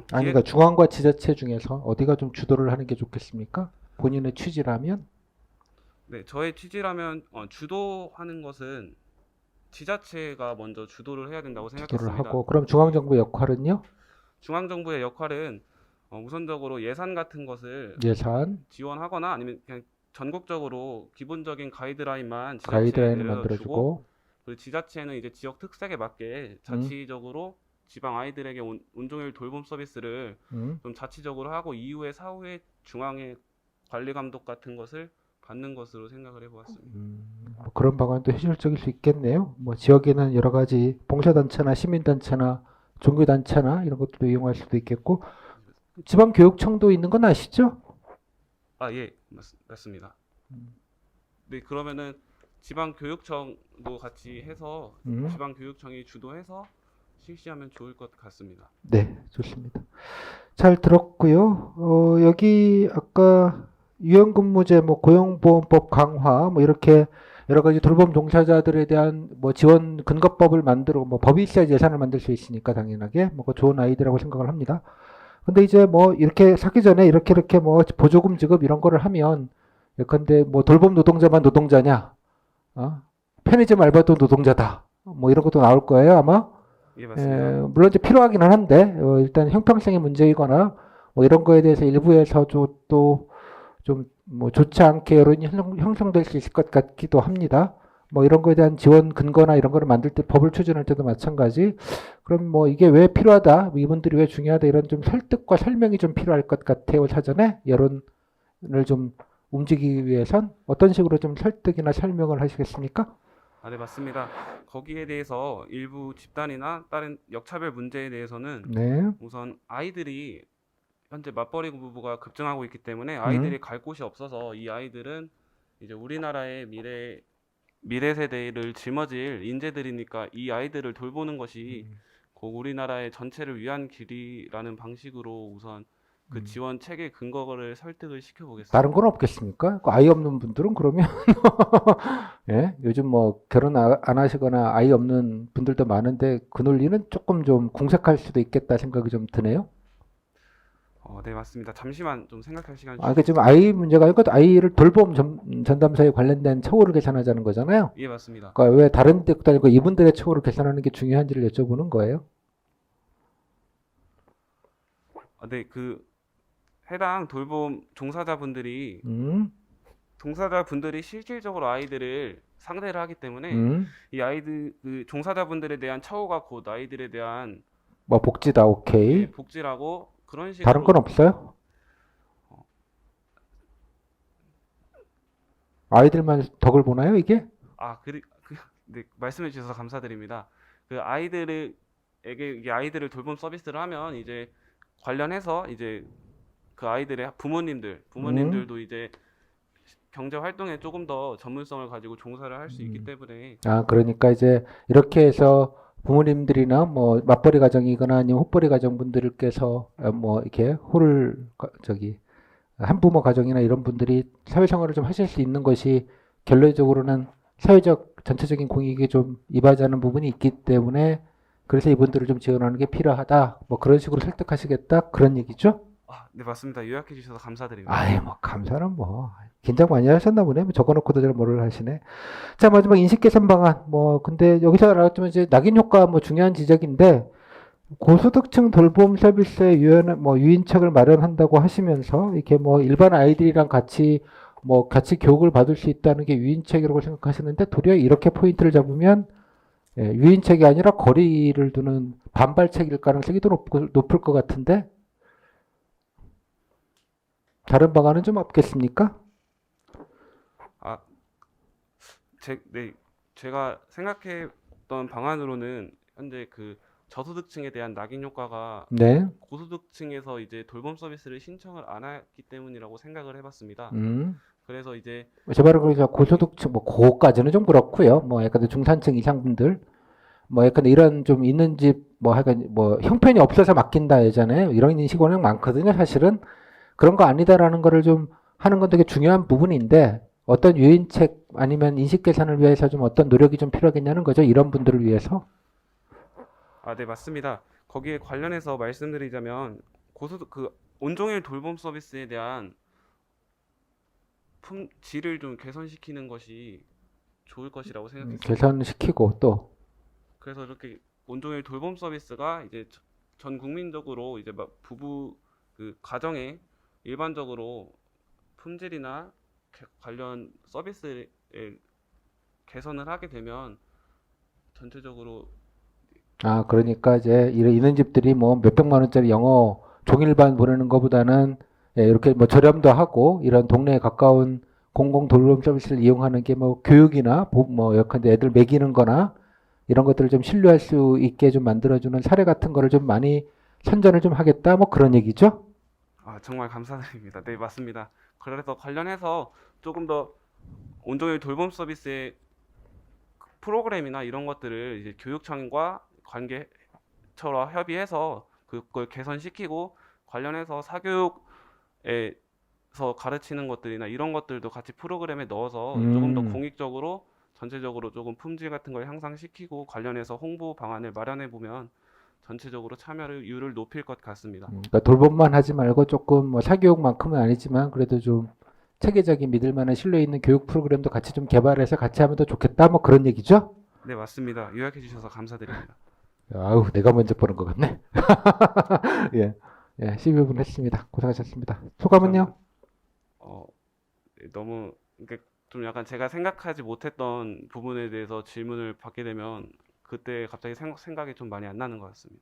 그러니까 중앙과 지자체 중에서 어디가 좀 주도를 하는 게 좋겠습니까? 본인의 취지라면? 네, 저의 취지라면 주도하는 것은 지자체가 먼저 주도를 해야 된다고 주도를 생각했습니다. 하고 그럼 중앙정부 역할은요? 중앙정부의 역할은 우선적으로 예산 같은 것을 예산, 지원하거나 아니면 그냥 전국적으로 기본적인 가이드라인만 지자체에 가이드라인을 내려주고 만들어주고 그리고 지자체는 이제 지역 특색에 맞게 자치적으로 지방 아이들에게 온종일 돌봄 서비스를 좀 자치적으로 하고 이후에 사후에 중앙의 관리 감독 같은 것을 받는 것으로 생각을 해보았습니다. 뭐 그런 방안도 현실적일 수 있겠네요. 뭐 지역에는 여러 가지 봉사단체나 시민단체나 종교단체나 이런 것들도 이용할 수도 있겠고 지방교육청도 있는 건 아시죠? 예, 맞습니다. 네, 그러면은 지방교육청도 같이 해서 지방교육청이 주도해서 실시하면 좋을 것 같습니다. 네, 좋습니다. 잘 들었고요. 여기 아까 유연근무제, 뭐 고용보험법 강화, 뭐 이렇게 여러 가지 돌봄 종사자들에 대한 뭐 지원 근거법을 만들고 뭐 법이 있어야 예산을 만들 수 있으니까 당연하게 뭐 그거 좋은 아이디라고 생각을 합니다. 근데 이제 뭐 이렇게 사기 전에 이렇게 뭐 보조금 지급 이런 거를 하면 예컨대 뭐 돌봄 노동자만 노동자냐, 편의점 알바도 노동자다, 뭐 이런 것도 나올 거예요 아마. 예, 맞습니다. 물론 이제 필요하기는 한데 일단 형평성의 문제이거나 뭐 이런 거에 대해서 일부에서 또 좀 뭐 좋지 않게 여론이 형성될 수 있을 것 같기도 합니다. 뭐 이런 거에 대한 지원 근거나 이런 거를 만들 때 법을 추진할 때도 마찬가지. 그럼 뭐 이게 왜 필요하다, 뭐 이분들이 왜 중요하다 이런 좀 설득과 설명이 좀 필요할 것 같아요. 사전에 여론을 좀 움직이기 위해선 어떤 식으로 좀 설득이나 설명을 하시겠습니까? 네, 맞습니다. 거기에 대해서 일부 집단이나 다른 역차별 문제에 대해서는 네. 우선 아이들이 현재 맞벌이 부부가 급증하고 있기 때문에 아이들이 갈 곳이 없어서 이 아이들은 이제 우리나라의 미래 세대를 짊어질 인재들이니까 이 아이들을 돌보는 것이 곧 우리나라의 전체를 위한 길이라는 방식으로 우선 그 지원 체계 근거를 설득을 시켜보겠습니다. 다른 건 없겠습니까? 그 아이 없는 분들은 그러면 예? 요즘 뭐 결혼 안 하시거나 아이 없는 분들도 많은데 그 논리는 조금 좀 궁색할 수도 있겠다 생각이 좀 드네요. 네, 맞습니다. 잠시만 좀 생각할 시간 그 지금 아이 문제가 아니고 아이를 돌봄 전담사에 관련된 처우를 계산하자는 거잖아요. 예, 맞습니다. 그러니까 왜 다른 데도 아니고 이분들의 처우를 계산하는 게 중요한지를 여쭤보는 거예요. 네, 그 해당 돌봄 종사자분들이 음, 실질적으로 아이들을 상대를 하기 때문에 이 아이들 그 종사자분들에 대한 처우가 곧 아이들에 대한 뭐 복지다, 오케이. 복지라고 그런 식으로 다른 건 없어요? 아이들만 덕을 보나요, 이게? 네, 말씀해 주셔서 감사드립니다. 그 아이들에게 이게 아이들을 돌봄 서비스를 하면 이제 관련해서 이제 그 아이들의 부모님들도 이제 경제 활동에 조금 더 전문성을 가지고 종사를 할 수 있기 때문에 그러니까 이제 이렇게 해서 부모님들이나 뭐 맞벌이 가정이거나 아니면 헛벌이 가정분들께서 뭐 이렇게 한부모 가정이나 이런 분들이 사회생활을 좀 하실 수 있는 것이 결론적으로는 사회적 전체적인 공익에 좀 이바지하는 부분이 있기 때문에 그래서 이분들을 좀 지원하는 게 필요하다. 뭐 그런 식으로 설득하시겠다. 그런 얘기죠? 네, 맞습니다. 요약해 주셔서 감사드립니다. 아이, 뭐 감사는 뭐 긴장 많이 하셨나 보네. 뭐 적어놓고도 잘 모를 하시네. 자, 마지막 인식 개선 방안. 뭐 근데 여기서 나왔지만 이제 낙인 효과 뭐 중요한 지적인데 고소득층 돌봄 서비스에 유인책을 마련한다고 하시면서 이렇게 뭐 일반 아이들이랑 같이 교육을 받을 수 있다는 게 유인책이라고 생각하시는데 도리어 이렇게 포인트를 잡으면 유인책이 아니라 거리를 두는 반발책일 가능성이 더 높을 것 같은데 다른 방안은 좀 없겠습니까? 제가 생각했던 방안으로는 현재 그 저소득층에 대한 낙인 효과가 네. 고소득층에서 이제 돌봄 서비스를 신청을 안 했기 때문이라고 생각을 해봤습니다. 그래서 이제 제 말은 그래서 고소득층 고까지는 좀 그렇고요. 뭐 약간 중산층 이상 분들 약간 이런 좀 있는 집 하여간 형편이 없어서 맡긴다 예전에 이런 인식은 많거든요. 사실은 그런 거 아니다라는 거를 좀 하는 건 되게 중요한 부분인데 어떤 유인책 아니면 인식 개선을 위해서 좀 어떤 노력이 좀 필요하겠냐는 거죠. 이런 분들을 위해서. 네, 맞습니다. 거기에 관련해서 말씀드리자면 온종일 돌봄 서비스에 대한 질을 좀 개선시키는 것이 좋을 것이라고 생각했습니다. 개선시키고 또 그래서 이렇게 온종일 돌봄 서비스가 이제 전 국민적으로 이제 부부 그 가정에 일반적으로 품질이나 관련 서비스에 개선을 하게 되면 전체적으로 그러니까 이제 있는 집들이 뭐 몇백만 원짜리 영어 종일반 보내는 것보다는 이렇게 저렴도 하고 이런 동네에 가까운 공공 돌봄 서비스를 이용하는 게 교육이나 예컨대 애들 먹이는 거나 이런 것들을 좀 신뢰할 수 있게 좀 만들어주는 사례 같은 거를 좀 많이 선전을 좀 하겠다 그런 얘기죠. 정말 감사드립니다. 네, 맞습니다. 그래서 관련해서 조금 더 온종일 돌봄 서비스의 프로그램이나 이런 것들을 이제 교육청과 관계처럼 협의해서 그걸 개선시키고 관련해서 사교육에서 가르치는 것들이나 이런 것들도 같이 프로그램에 넣어서 조금 더 공익적으로 전체적으로 조금 품질 같은 걸 향상시키고 관련해서 홍보 방안을 마련해 보면 전체적으로 참여율을 높일 것 같습니다. 그러니까 돌봄만 하지 말고 조금 뭐 사교육만큼은 아니지만 그래도 좀 체계적인 믿을 만한 신뢰 있는 교육 프로그램도 같이 좀 개발해서 같이 하면 더 좋겠다. 뭐 그런 얘기죠? 네, 맞습니다. 요약해 주셔서 감사드립니다. 아우, 내가 먼저 보는 것 같네. 예. 예, 12분 했습니다. 고생하셨습니다. 소감은요? 너무 그러니까 좀 약간 제가 생각하지 못했던 부분에 대해서 질문을 받게 되면 그때 갑자기 생각이 좀 많이 안 나는 것 같습니다.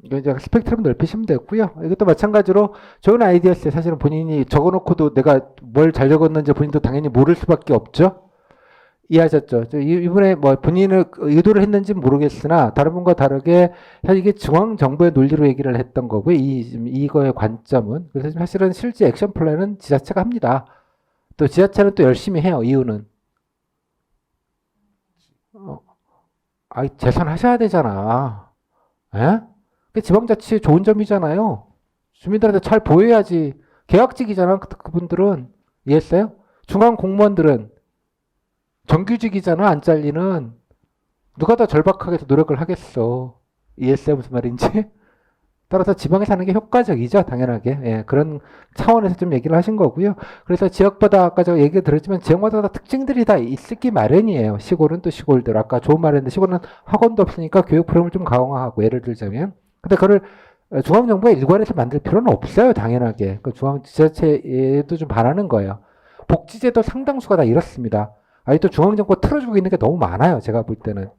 이거 이제 스펙트럼 넓히시면 되고요. 이것도 마찬가지로 좋은 아이디어였어요. 사실은 본인이 적어놓고도 내가 뭘 잘 적었는지 본인도 당연히 모를 수밖에 없죠. 이해하셨죠? 이분의 뭐 본인을 의도를 했는지 모르겠으나 다른 분과 다르게 사실 이게 중앙정부의 논리로 얘기를 했던 거고요. 이거의 관점은. 그래서 사실은 실제 액션 플랜은 지자체가 합니다. 또 지자체는 또 열심히 해요. 이유는 재선하셔야 되잖아. 예? 그 지방자치의 좋은 점이잖아요. 주민들한테 잘 보여야지. 계약직이잖아. 그분들은. 이해했어요? 중앙 공무원들은 정규직이잖아. 안 잘리는. 누가 더 절박하게 더 노력을 하겠어. 이해했어요? 무슨 말인지? 따라서 지방에 사는 게 효과적이죠. 당연하게. 예, 그런 차원에서 좀 얘기를 하신 거고요. 그래서 지역마다 아까 제가 얘기 들었지만 지역마다 다 특징들이 다 있기 마련이에요. 시골은 또 시골대로. 아까 좋은 말했는데 시골은 학원도 없으니까 교육 프로그램을 좀 강화하고 예를 들자면. 근데 그걸 중앙정부가 일괄해서 만들 필요는 없어요. 당연하게. 그 중앙지자체에도 좀 바라는 거예요. 복지제도 상당수가 다 이렇습니다. 또 중앙정부가 틀어주고 있는 게 너무 많아요. 제가 볼 때는.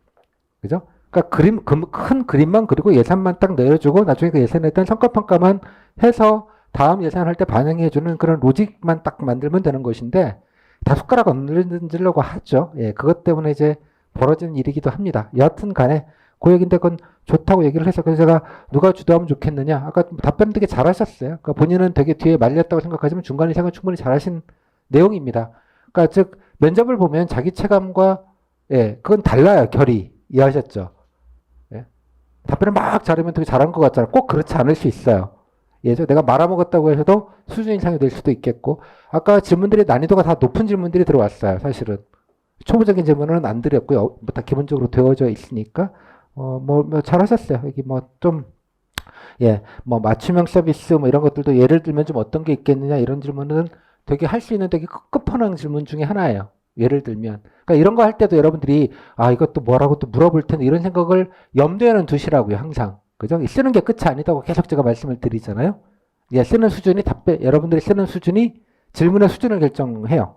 그죠? 그러니까 큰 그림만 그리고 예산만 딱 내려주고 나중에 그 예산에 대한 성과평가만 해서 다음 예산할 때 반영해주는 그런 로직만 딱 만들면 되는 것인데 다 손가락 얹으려고 하죠. 예, 그것 때문에 이제 벌어지는 일이기도 합니다. 여하튼 간에 그 얘기인데 그건 좋다고 얘기를 해서 그래서 제가 누가 주도하면 좋겠느냐. 아까 답변 되게 잘하셨어요. 그러니까 본인은 되게 뒤에 말렸다고 생각하지만 중간 이상은 충분히 잘하신 내용입니다. 그러니까 즉 면접을 보면 자기 체감과 그건 달라요. 결이. 이해하셨죠? 답변을 막 잘하면 되게 잘한 것 같잖아요. 꼭 그렇지 않을 수 있어요. 내가 말아먹었다고 해서도 수준 이상이 될 수도 있겠고 아까 질문들이 난이도가 다 높은 질문들이 들어왔어요. 사실은 초보적인 질문은 안 드렸고요. 뭐 다 기본적으로 되어져 있으니까 뭐 잘하셨어요. 여기 뭐 좀 뭐 맞춤형 서비스 뭐 이런 것들도 예를 들면 좀 어떤 게 있겠느냐 이런 질문은 되게 할 수 있는 되게 끝판왕 질문 중에 하나예요. 예를 들면 그러니까 이런 거 할 때도 여러분들이 이것도 뭐라고 또 물어볼 텐데 이런 생각을 염두에는 두시라고요. 항상. 그죠? 쓰는 게 끝이 아니다고 계속 제가 말씀을 드리잖아요. 쓰는 수준이 여러분들이 쓰는 수준이 질문의 수준을 결정해요.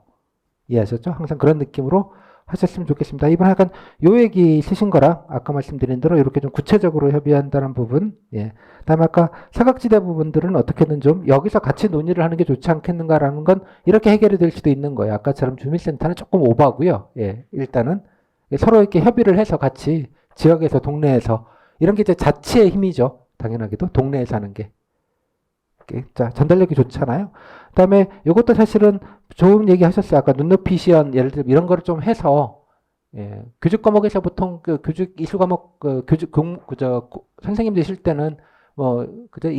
이해하셨죠? 항상 그런 느낌으로 하셨으면 좋겠습니다. 이번 약간 요 얘기 쓰신 거랑 아까 말씀드린 대로 이렇게 좀 구체적으로 협의한다는 부분, 다음에 아까 사각지대 부분들은 어떻게든 좀 여기서 같이 논의를 하는 게 좋지 않겠는가라는 건 이렇게 해결이 될 수도 있는 거예요. 아까처럼 주민센터는 조금 오버고요. 일단은 서로 이렇게 협의를 해서 같이 지역에서 동네에서 이런 게 이제 자치의 힘이죠. 당연하게도 동네에서 하는 게. 자, 전달력이 좋잖아요. 그다음에 이것도 사실은 좋은 얘기 하셨어요. 아까 눈높이 시연 예를 들면 이런 거를 좀 해서 교직 과목에서 보통 그 교직 이수 과목 선생님들 실 때는 뭐 그저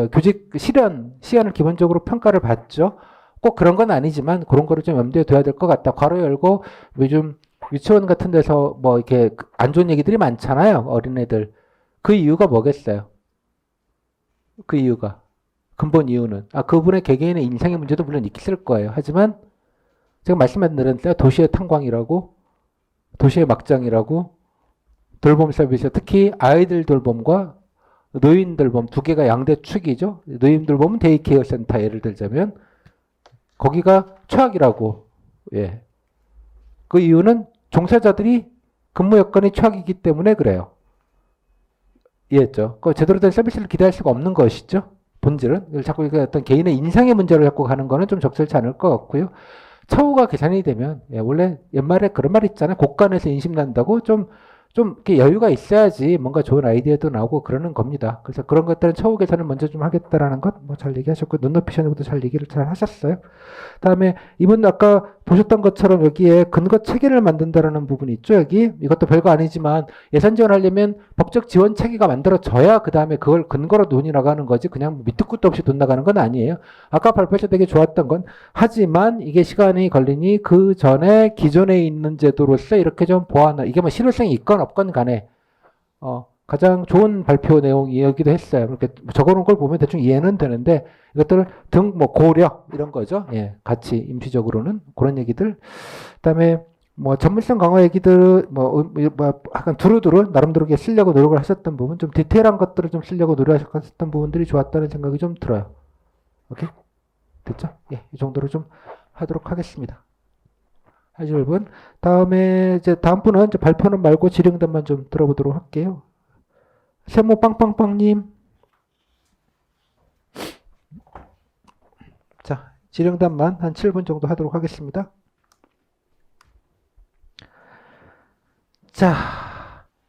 교직 시연을 기본적으로 평가를 받죠. 꼭 그런 건 아니지만 그런 거를 좀 염두에 둬야 될 것 같다. 괄호 열고 요즘 유치원 같은 데서 뭐 이렇게 안 좋은 얘기들이 많잖아요. 어린애들. 그 이유가 뭐겠어요? 그 이유가 근본 이유는 그분의 개개인의 인상의 문제도 물론 있을 거예요. 하지만 제가 말씀드렸는데 도시의 탄광이라고 도시의 막장이라고 돌봄 서비스 특히 아이들 돌봄과 노인 돌봄 두 개가 양대 축이죠. 노인 돌봄은 데이케어 센터 예를 들자면 거기가 최악이라고. 그 이유는 종사자들이 근무 여건이 최악이기 때문에 그래요. 이해했죠? 그 제대로 된 서비스를 기대할 수가 없는 것이죠. 본질은 자꾸 어떤 개인의 인상의 문제로 자꾸 가는 거는 좀 적절치 않을 것 같고요. 처우가 개선이 되면 원래 옛말에 그런 말 있잖아요. 곳간에서 인심 난다고 좀 이렇게 여유가 있어야지 뭔가 좋은 아이디어도 나오고 그러는 겁니다. 그래서 그런 것들은 처우 개선을 먼저 좀 하겠다라는 것 뭐 잘 얘기하셨고 눈높이 시험도 잘 얘기를 잘 하셨어요. 그다음에 이분 아까 보셨던 것처럼 여기에 근거 체계를 만든다라는 부분이 있죠. 여기 이것도 별거 아니지만 예산 지원하려면 법적 지원 체계가 만들어져야 그 다음에 그걸 근거로 돈이 나가는 거지 그냥 밑도 끝도 없이 돈 나가는 건 아니에요. 아까 발표자 되게 좋았던 건 하지만 이게 시간이 걸리니 그 전에 기존에 있는 제도로서 이렇게 좀 보완을 이게 뭐 실효성이 있건 없건 간에 가장 좋은 발표 내용이기도 했어요. 그렇게 적어놓은 걸 보면 대충 이해는 되는데 이것들을 뭐 고려 이런 거죠. 예, 같이 임시적으로는 그런 얘기들. 그다음에 뭐 전문성 강화 얘기들 뭐 약간 두루두루 나름대로 쓰려고 노력을 하셨던 부분, 좀 디테일한 것들을 좀 쓰려고 노력하셨던 부분들이 좋았다는 생각이 좀 들어요. 오케이, 됐죠? 예, 이 정도로 좀 하도록 하겠습니다. 하실 분. 다음에 이제 다음 분은 이제 발표는 말고 질의응답만 좀 들어보도록 할게요. 세모 빵빵빵님. 자, 질의응답만 한 7분 정도 하도록 하겠습니다. 자,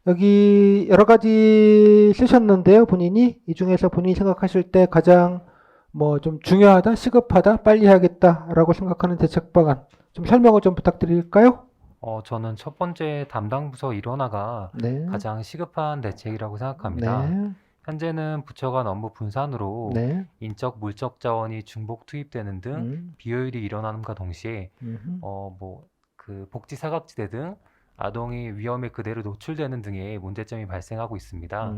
여기 여러 가지 쓰셨는데요, 본인이. 이 중에서 본인이 생각하실 때 가장 뭐 좀 중요하다, 시급하다, 빨리 해야겠다라고 생각하는 대책 방안. 좀 설명을 좀 부탁드릴까요? 저는 첫 번째 담당 부서 일원화가 네. 가장 시급한 대책이라고 생각합니다. 네. 현재는 부처 간 업무 분산으로 네. 인적, 물적 자원이 중복 투입되는 등 비효율이 일어남과 동시에 그 복지 사각지대 등 아동이 위험에 그대로 노출되는 등의 문제점이 발생하고 있습니다.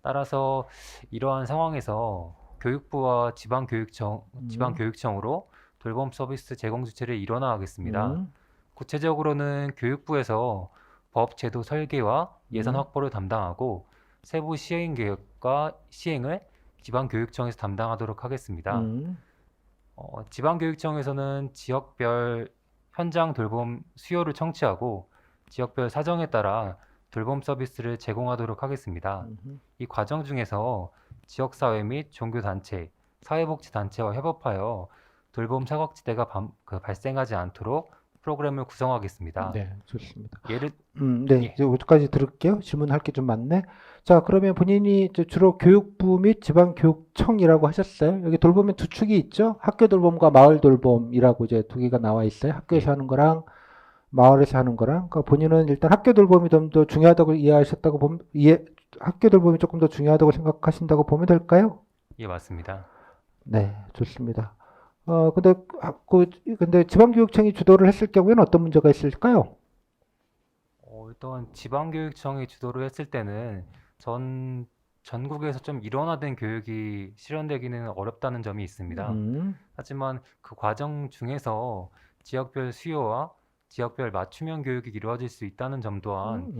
따라서 이러한 상황에서 교육부와 지방교육청으로 돌봄 서비스 제공 주체를 일원화하겠습니다. 구체적으로는 교육부에서 법 제도 설계와 예산 확보를 담당하고 세부 시행 계획과 시행을 지방교육청에서 담당하도록 하겠습니다. 지방교육청에서는 지역별 현장 돌봄 수요를 청취하고 지역별 사정에 따라 돌봄 서비스를 제공하도록 하겠습니다. 이 과정 중에서 지역사회 및 종교단체, 사회복지단체와 협업하여 돌봄 사각지대가 발생하지 않도록 프로그램을 구성하겠습니다. 네, 좋습니다. 예. 이제 여기까지 들을게요. 질문할 게 좀 많네. 자, 그러면 본인이 이제 주로 교육부 및 지방교육청이라고 하셨어요. 여기 돌봄에 두 축이 있죠. 학교 돌봄과 마을 돌봄이라고 이제 두 개가 나와 있어요. 학교에서 하는 거랑 마을에서 하는 거랑. 그러니까 본인은 일단 학교 돌봄이 좀 더 중요하다고 이해하셨다고 보면 학교 돌봄이 조금 더 중요하다고 생각하신다고 보면 될까요? 예, 맞습니다. 네, 좋습니다. 근데 지방교육청이 주도를 했을 경우에는 어떤 문제가 있을까요? 일단 지방교육청이 주도를 했을 때는 전국에서 좀 일원화된 교육이 실현되기는 어렵다는 점이 있습니다. 하지만 그 과정 중에서 지역별 수요와 지역별 맞춤형 교육이 이루어질 수 있다는 점 또한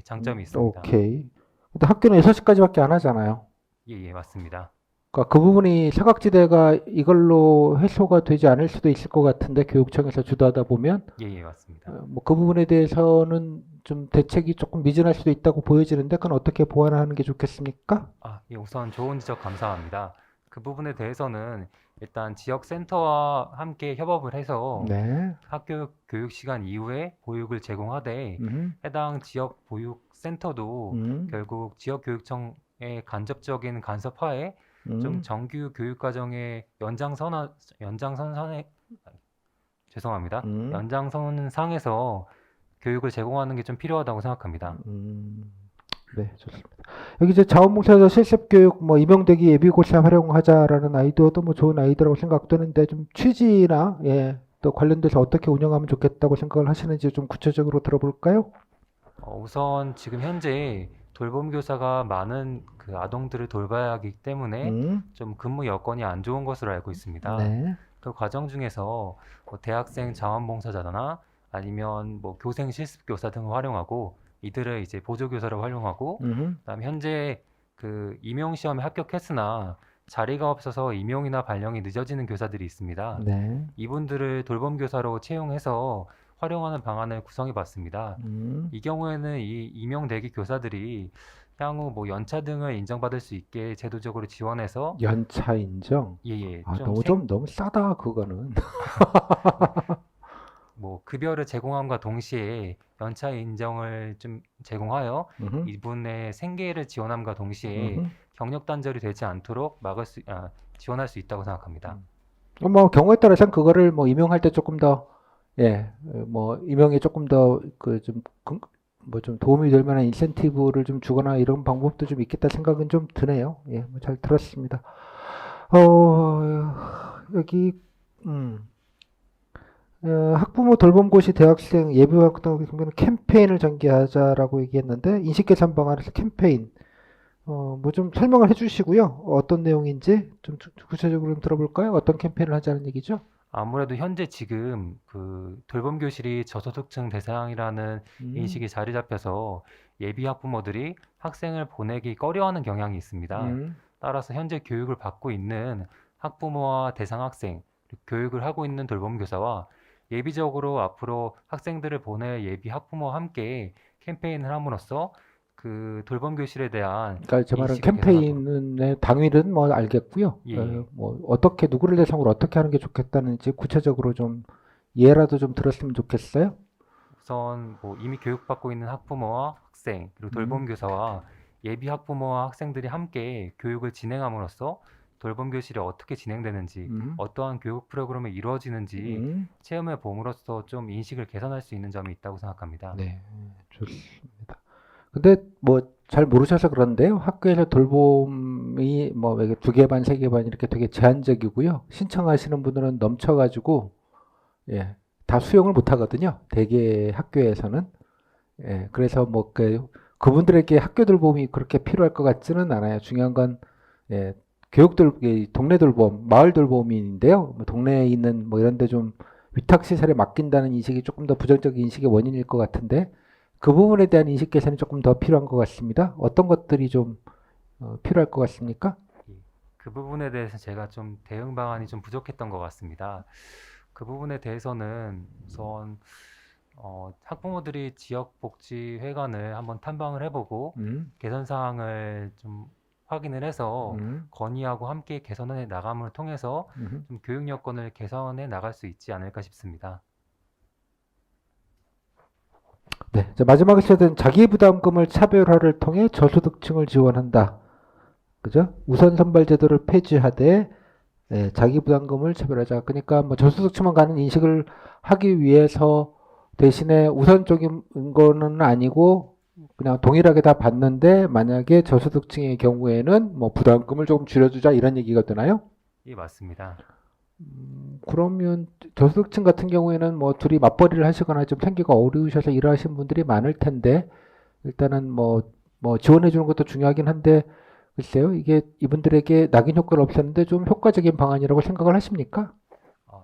장점이 있습니다. 오케이. 근데 학교는 6시까지밖에 안 하잖아요. 예, 맞습니다. 그러니까 그 부분이 사각지대가 이걸로 해소가 되지 않을 수도 있을 것 같은데 교육청에서 주도하다 보면 예, 맞습니다. 뭐 그 부분에 대해서는 좀 대책이 조금 미진할 수도 있다고 보여지는데 그건 어떻게 보완하는 게 좋겠습니까? 예, 우선 좋은 지적 감사합니다. 그 부분에 대해서는 일단 지역센터와 함께 협업을 해서 네. 학교 교육 시간 이후에 보육을 제공하되 해당 지역 보육센터도 결국 지역교육청의 간접적인 간섭하에 좀 정규 교육과정의 연장선상에서 교육을 제공하는 게 좀 필요하다고 생각합니다. 네, 좋습니다. 여기 이제 자원봉사자 실습교육 뭐 임용대기 예비고사 활용하자라는 아이디어도 뭐 좋은 아이디어라고 생각되는데 좀 취지나 또 관련돼서 어떻게 운영하면 좋겠다고 생각을 하시는지 좀 구체적으로 들어볼까요? 우선 지금 현재 돌봄교사가 많은 그 아동들을 돌봐야 하기 때문에 좀 근무 여건이 안 좋은 것으로 알고 있습니다. 네. 그 과정 중에서 대학생 자원봉사자나 아니면 뭐 교생 실습교사 등을 활용하고 이들을 이제 보조교사로 활용하고 그다음에 현재 그 임용시험에 합격했으나 자리가 없어서 임용이나 발령이 늦어지는 교사들이 있습니다. 네. 이분들을 돌봄교사로 채용해서 활용하는 방안을 구성해 봤습니다. 이 경우에는 이 임용대기 교사들이 향후 뭐 연차 등을 인정받을 수 있게 제도적으로 지원해서 연차 인정? 아, 너무 싸다, 그거는. 뭐 급여를 제공함과 동시에 연차 인정을 좀 제공하여 이분의 생계를 지원함과 동시에 경력 단절이 되지 않도록 지원할 수 있다고 생각합니다. 뭐 경우에 따라서는 그거를 뭐 임용할 때 조금 더 예, 뭐 임용에 조금 더 그 좀 뭐 좀 도움이 될 만한 인센티브를 좀 주거나 이런 방법도 좀 있겠다 생각은 좀 드네요. 예, 뭐 잘 들었습니다. 여기 학부모 돌봄고시 대학생 예비학 같은 경우는 캠페인을 전개하자라고 얘기했는데 인식개선 방안에서 캠페인 뭐 좀 설명을 해주시고요. 어떤 내용인지 좀 구체적으로 좀 들어볼까요? 어떤 캠페인을 하자는 얘기죠? 아무래도 현재 지금 그 돌봄 교실이 저소득층 대상이라는 인식이 자리 잡혀서 예비 학부모들이 학생을 보내기 꺼려하는 경향이 있습니다. 따라서 현재 교육을 받고 있는 학부모와 대상 학생, 그리고 교육을 하고 있는 돌봄 교사와 예비적으로 앞으로 학생들을 보낼 예비 학부모와 함께 캠페인을 함으로써 그 돌봄 교실에 대한 그러니까 제 말은 인식을 개선하도록. 캠페인의 당일은 뭐 알겠고요. 예. 뭐 어떻게 누구를 대상으로 어떻게 하는 게 좋겠다는지 구체적으로 좀 예라도 좀 들었으면 좋겠어요. 우선 뭐 이미 교육받고 있는 학부모와 학생, 그리고 돌봄 교사와 예비 학부모와 학생들이 함께 교육을 진행함으로써 돌봄 교실이 어떻게 진행되는지, 어떠한 교육 프로그램이 이루어지는지 체험해 봄으로써 좀 인식을 개선할 수 있는 점이 있다고 생각합니다. 네, 좋습니다. 근데 뭐 잘 모르셔서 그런데요. 학교에서 돌봄이 뭐 2개 반, 3개 반 이렇게 되게 제한적이고요. 신청하시는 분들은 넘쳐가지고 예, 다 수용을 못 하거든요. 대개 학교에서는. 예, 그래서 뭐 그분들에게 학교 돌봄이 그렇게 필요할 것 같지는 않아요. 중요한 건 예, 동네 돌봄, 마을 돌봄인데요. 뭐 동네에 있는 뭐 이런 데 좀 위탁 시설에 맡긴다는 인식이 조금 더 부정적인 인식의 원인일 것 같은데 그 부분에 대한 인식 개선이 조금 더 필요한 것 같습니다. 어떤 것들이 좀 필요할 것 같습니까? 그 부분에 대해서 제가 좀 대응 방안이 좀 부족했던 것 같습니다. 그 부분에 대해서는 우선 학부모들이 지역복지회관을 한번 탐방을 해보고 개선 사항을 좀 확인을 해서 건의하고 함께 개선해 나감을 통해서 좀 교육 여건을 개선해 나갈 수 있지 않을까 싶습니다. 네, 마지막에 써든 자기부담금을 차별화를 통해 저소득층을 지원한다. 그죠? 우선 선발 제도를 폐지하되 자기부담금을 차별하자. 그러니까 뭐 저소득층만 가는 인식을 하기 위해서 대신에 우선적인 거는 아니고 그냥 동일하게 다 받는데 만약에 저소득층의 경우에는 뭐 부담금을 조금 줄여주자 이런 얘기가 되나요? 예, 맞습니다. 그러면 저소득층 같은 경우에는 뭐 둘이 맞벌이를 하시거나 좀 생기가 어려우셔서 일하시는 분들이 많을 텐데 일단은 뭐 지원해 주는 것도 중요하긴 한데 글쎄요 이게 이분들에게 낙인 효과를 없었는데 좀 효과적인 방안이라고 생각을 하십니까?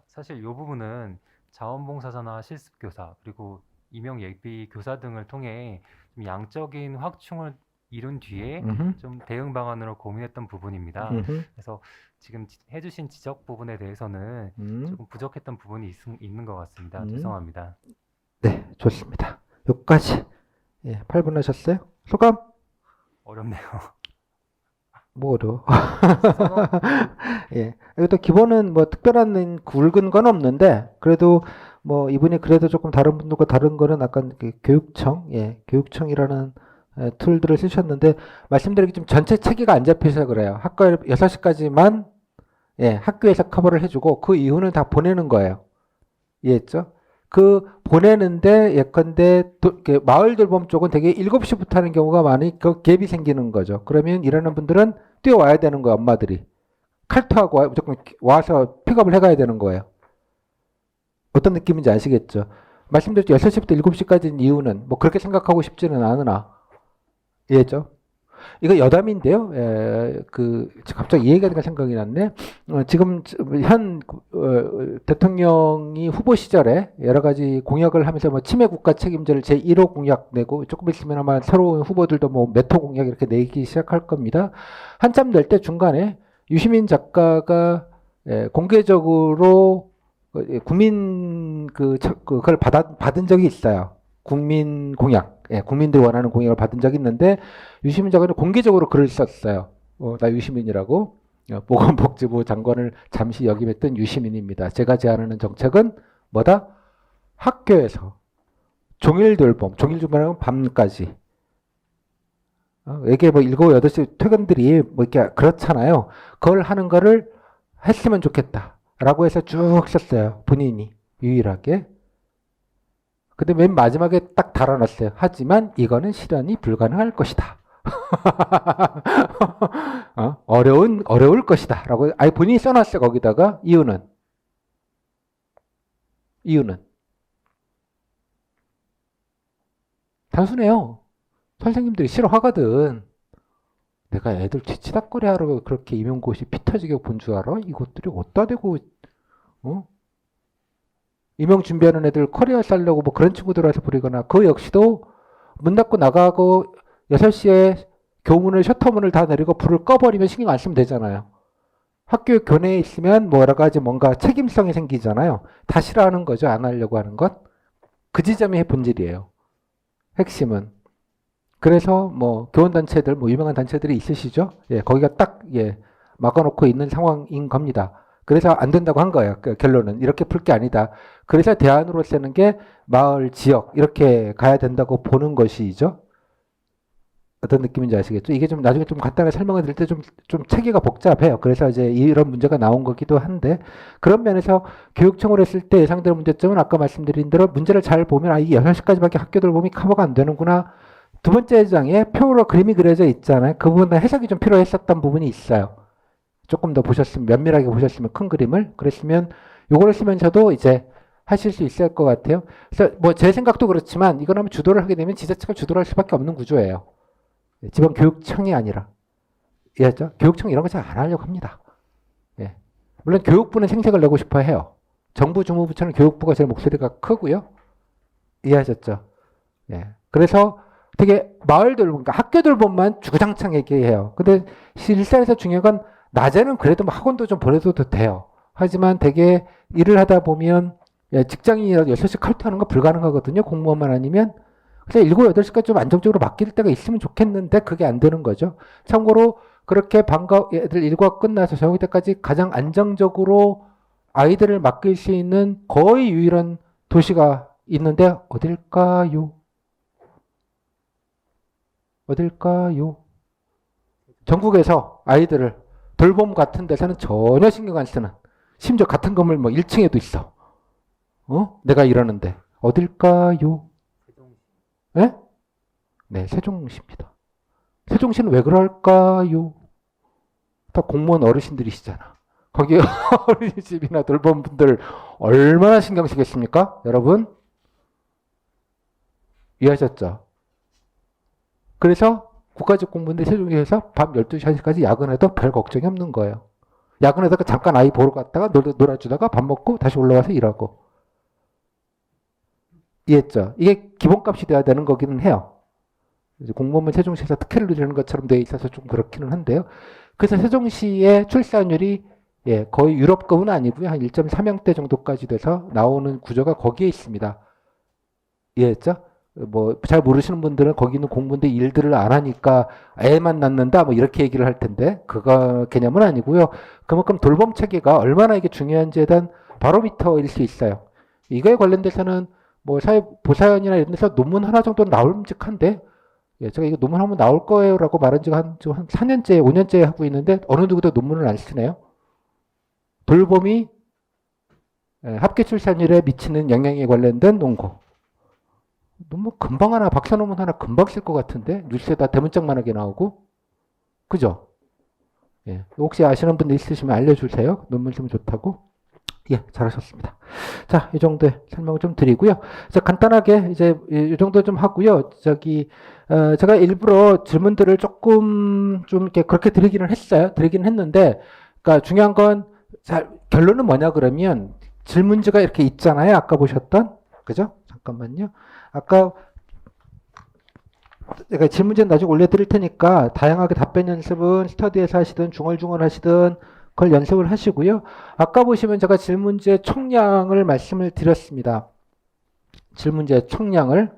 사실 이 부분은 자원봉사자나 실습교사 그리고 임용 예비 교사 등을 통해 좀 양적인 확충을 이룬 뒤에 좀 대응 방안으로 고민했던 부분입니다. 그래서 지금 해주신 지적 부분에 대해서는 조금 부족했던 부분이 있는 것 같습니다. 죄송합니다. 네, 좋습니다. 여기까지 8분 하셨어요? 소감? 어렵네요. 뭐 어려워? 예. 이것도 기본은 뭐 특별한 굵은 건 없는데 그래도 뭐 이분이 그래도 조금 다른 분들과 다른 거는 아까 교육청이라는 툴들을 쓰셨는데 말씀드리기 좀 전체 체계가 안 잡혀서 그래요. 학교 6시까지만 학교에서 커버를 해주고 그 이후는 다 보내는 거예요. 이해했죠? 그 보내는데 예컨대 마을 돌봄 쪽은 되게 7시부터 하는 경우가 많으니 그 갭이 생기는 거죠. 그러면 일하는 분들은 뛰어와야 되는 거예요. 엄마들이. 칼퇴하고 무조건 와서 픽업을 해가야 되는 거예요. 어떤 느낌인지 아시겠죠? 말씀드렸죠. 6시부터 7시까지인 이유는 뭐 그렇게 생각하고 싶지는 않으나 이해했죠? 이거 여담인데요. 갑자기 이 얘기가 생각이 났네. 지금 현 대통령이 후보 시절에 여러 가지 공약을 하면서 뭐 치매 국가 책임제를 제1호 공약 내고 조금 있으면 아마 새로운 후보들도 뭐 몇 호 공약 이렇게 내기 시작할 겁니다. 한참 낼 때 중간에 유시민 작가가 공개적으로 국민 그걸 받은 적이 있어요. 국민 공약, 국민들이 원하는 공약을 받은 적이 있는데 유시민 장관은 공개적으로 글을 썼어요. 나 유시민이라고. 보건복지부 장관을 잠시 역임했던 유시민입니다. 제가 제안하는 정책은 뭐다? 학교에서 종일 돌봄, 종일 돌봄은 밤까지. 이게 뭐 7, 8시 퇴근들이 뭐 이렇게 그렇잖아요. 그걸 하는 거를 했으면 좋겠다. 라고 해서 쭉 썼어요. 본인이 유일하게. 근데 맨 마지막에 딱 달아놨어요. 하지만 이거는 실현이 불가능할 것이다. 어려울 것이다. 라고 아예 본인이 써놨어요. 거기다가 이유는 단순해요. 선생님들이 싫어하거든. 내가 애들 뒤치다거리 하러 그렇게 임용고시 피 터지게 본 줄 알아? 이것들이 어디다 대고 임용 준비하는 애들 커리어 살려고 뭐 그런 친구들 와서 부리거나, 그 역시도 문 닫고 나가고 6시에 교문을 셔터문을 다 내리고 불을 꺼버리면 신경 안 쓰면 되잖아요. 학교 교내에 있으면 뭐 여러 가지 뭔가 책임성이 생기잖아요. 다 싫어하는 거죠. 안 하려고 하는 것. 그 지점이 본질이에요. 핵심은. 그래서 뭐 교원단체들, 뭐 유명한 단체들이 있으시죠? 예, 거기가 딱 막아놓고 있는 상황인 겁니다. 그래서 안 된다고 한 거예요. 그 결론은 이렇게 풀 게 아니다. 그래서 대안으로 쓰는 게 마을, 지역 이렇게 가야 된다고 보는 것이죠. 어떤 느낌인지 아시겠죠? 이게 좀 나중에 좀 간단하게 설명을 드릴 때 좀 체계가 복잡해요. 그래서 이제 이런 문제가 나온 거기도 한데, 그런 면에서 교육청으로 했을 때 예상되는 문제점은 아까 말씀드린 대로 문제를 잘 보면 이 6시까지밖에 학교 돌봄이 커버가 안 되는구나. 두 번째 장에 표로 그림이 그려져 있잖아요. 그 부분은 해석이 좀 필요했었던 부분이 있어요. 조금 더 보셨으면, 면밀하게 보셨으면, 큰 그림을 그랬으면 요거를 쓰면서도 이제 하실 수 있을 것 같아요. 그래서 뭐 제 생각도 그렇지만 이건 하면 주도를 하게 되면 지자체가 주도를 할 수밖에 없는 구조예요. 지방교육청이 아니라. 이해했죠? 교육청 이런 거 잘 안 하려고 합니다. 예. 물론 교육부는 생색을 내고 싶어 해요. 정부 주무부처는 교육부가 제일 목소리가 크고요. 이해하셨죠? 예. 그래서 되게 마을 돌봄, 그러니까 학교 돌봄만 주구장창 얘기해요. 근데 일상에서 중요한 건 낮에는 그래도 뭐 학원도 좀 보내도 돼요. 하지만 되게 일을 하다 보면 직장인이라도 6시 칼퇴하는 거 불가능하거든요. 공무원만 아니면. 그래서 7, 8시까지 좀 안정적으로 맡길 때가 있으면 좋겠는데 그게 안 되는 거죠. 참고로 그렇게 애들 일과 끝나서 저녁 때까지 가장 안정적으로 아이들을 맡길 수 있는 거의 유일한 도시가 있는데 어딜까요? 전국에서 아이들을 돌봄 같은 데서는 전혀 신경 안 쓰는, 심지어 같은 건물 뭐 1층에도 있어. 내가 이러는데 어딜까요? 예? 네, 세종시입니다. 세종시는 왜 그럴까요? 다 공무원 어르신들이시잖아. 거기 어린이집이나 돌봄분들 얼마나 신경 쓰겠습니까? 여러분? 이해하셨죠? 그래서 국가직 공무원들 세종시에서 밤 12시, 1시까지 야근해도 별 걱정이 없는 거예요. 야근해다가 잠깐 아이 보러 갔다가 놀아주다가 밥 먹고 다시 올라와서 일하고. 이해했죠? 이게 기본값이 돼야 되는 거기는 해요. 공무원 세종시에서 특혜를 누리는 것처럼 되어 있어서 좀 그렇기는 한데요. 그래서 세종시의 출산율이 거의 유럽급은 아니고요. 한 1.3명대 정도까지 돼서 나오는 구조가 거기에 있습니다. 이해했죠? 뭐 잘 모르시는 분들은 거기 있는 공무원들 일들을 안 하니까 애만 낳는다 뭐 이렇게 얘기를 할 텐데, 그거 개념은 아니고요. 그만큼 돌봄 체계가 얼마나 이게 중요한지에 대한 바로미터일 수 있어요. 이거에 관련돼서는 뭐 보사연이나 이런 데서 논문 하나 정도 나올직한데, 제가 이거 논문 한번 나올 거예요라고 말한 지가 한 4년째, 5년째 하고 있는데 어느 누구도 논문을 안 쓰네요. 돌봄이 합계 출산율에 미치는 영향에 관련된 논고. 논문 금방 하나, 박사 논문 하나 금방 쓸 것 같은데 뉴스에다 대문짝만하게 나오고, 그죠? 예, 혹시 아시는 분들 있으시면 알려주세요. 논문 쓰면 좋다고. 예, 잘하셨습니다. 자, 이 정도의 설명을 좀 드리고요. 자, 간단하게 이제 이 정도 좀 하고요. 제가 일부러 질문들을 조금 좀 이렇게 그렇게 드리기는 했는데, 그러니까 중요한 건 결론은 뭐냐 그러면 질문지가 이렇게 있잖아요. 아까 보셨던, 그죠? 잠깐만요. 아까 제가 질문지는 나중에 올려드릴 테니까 다양하게 답변 연습은 스터디에서 하시든 중얼중얼 하시든 그걸 연습을 하시고요. 아까 보시면 제가 질문지의 총량을 말씀을 드렸습니다. 질문지의 총량을,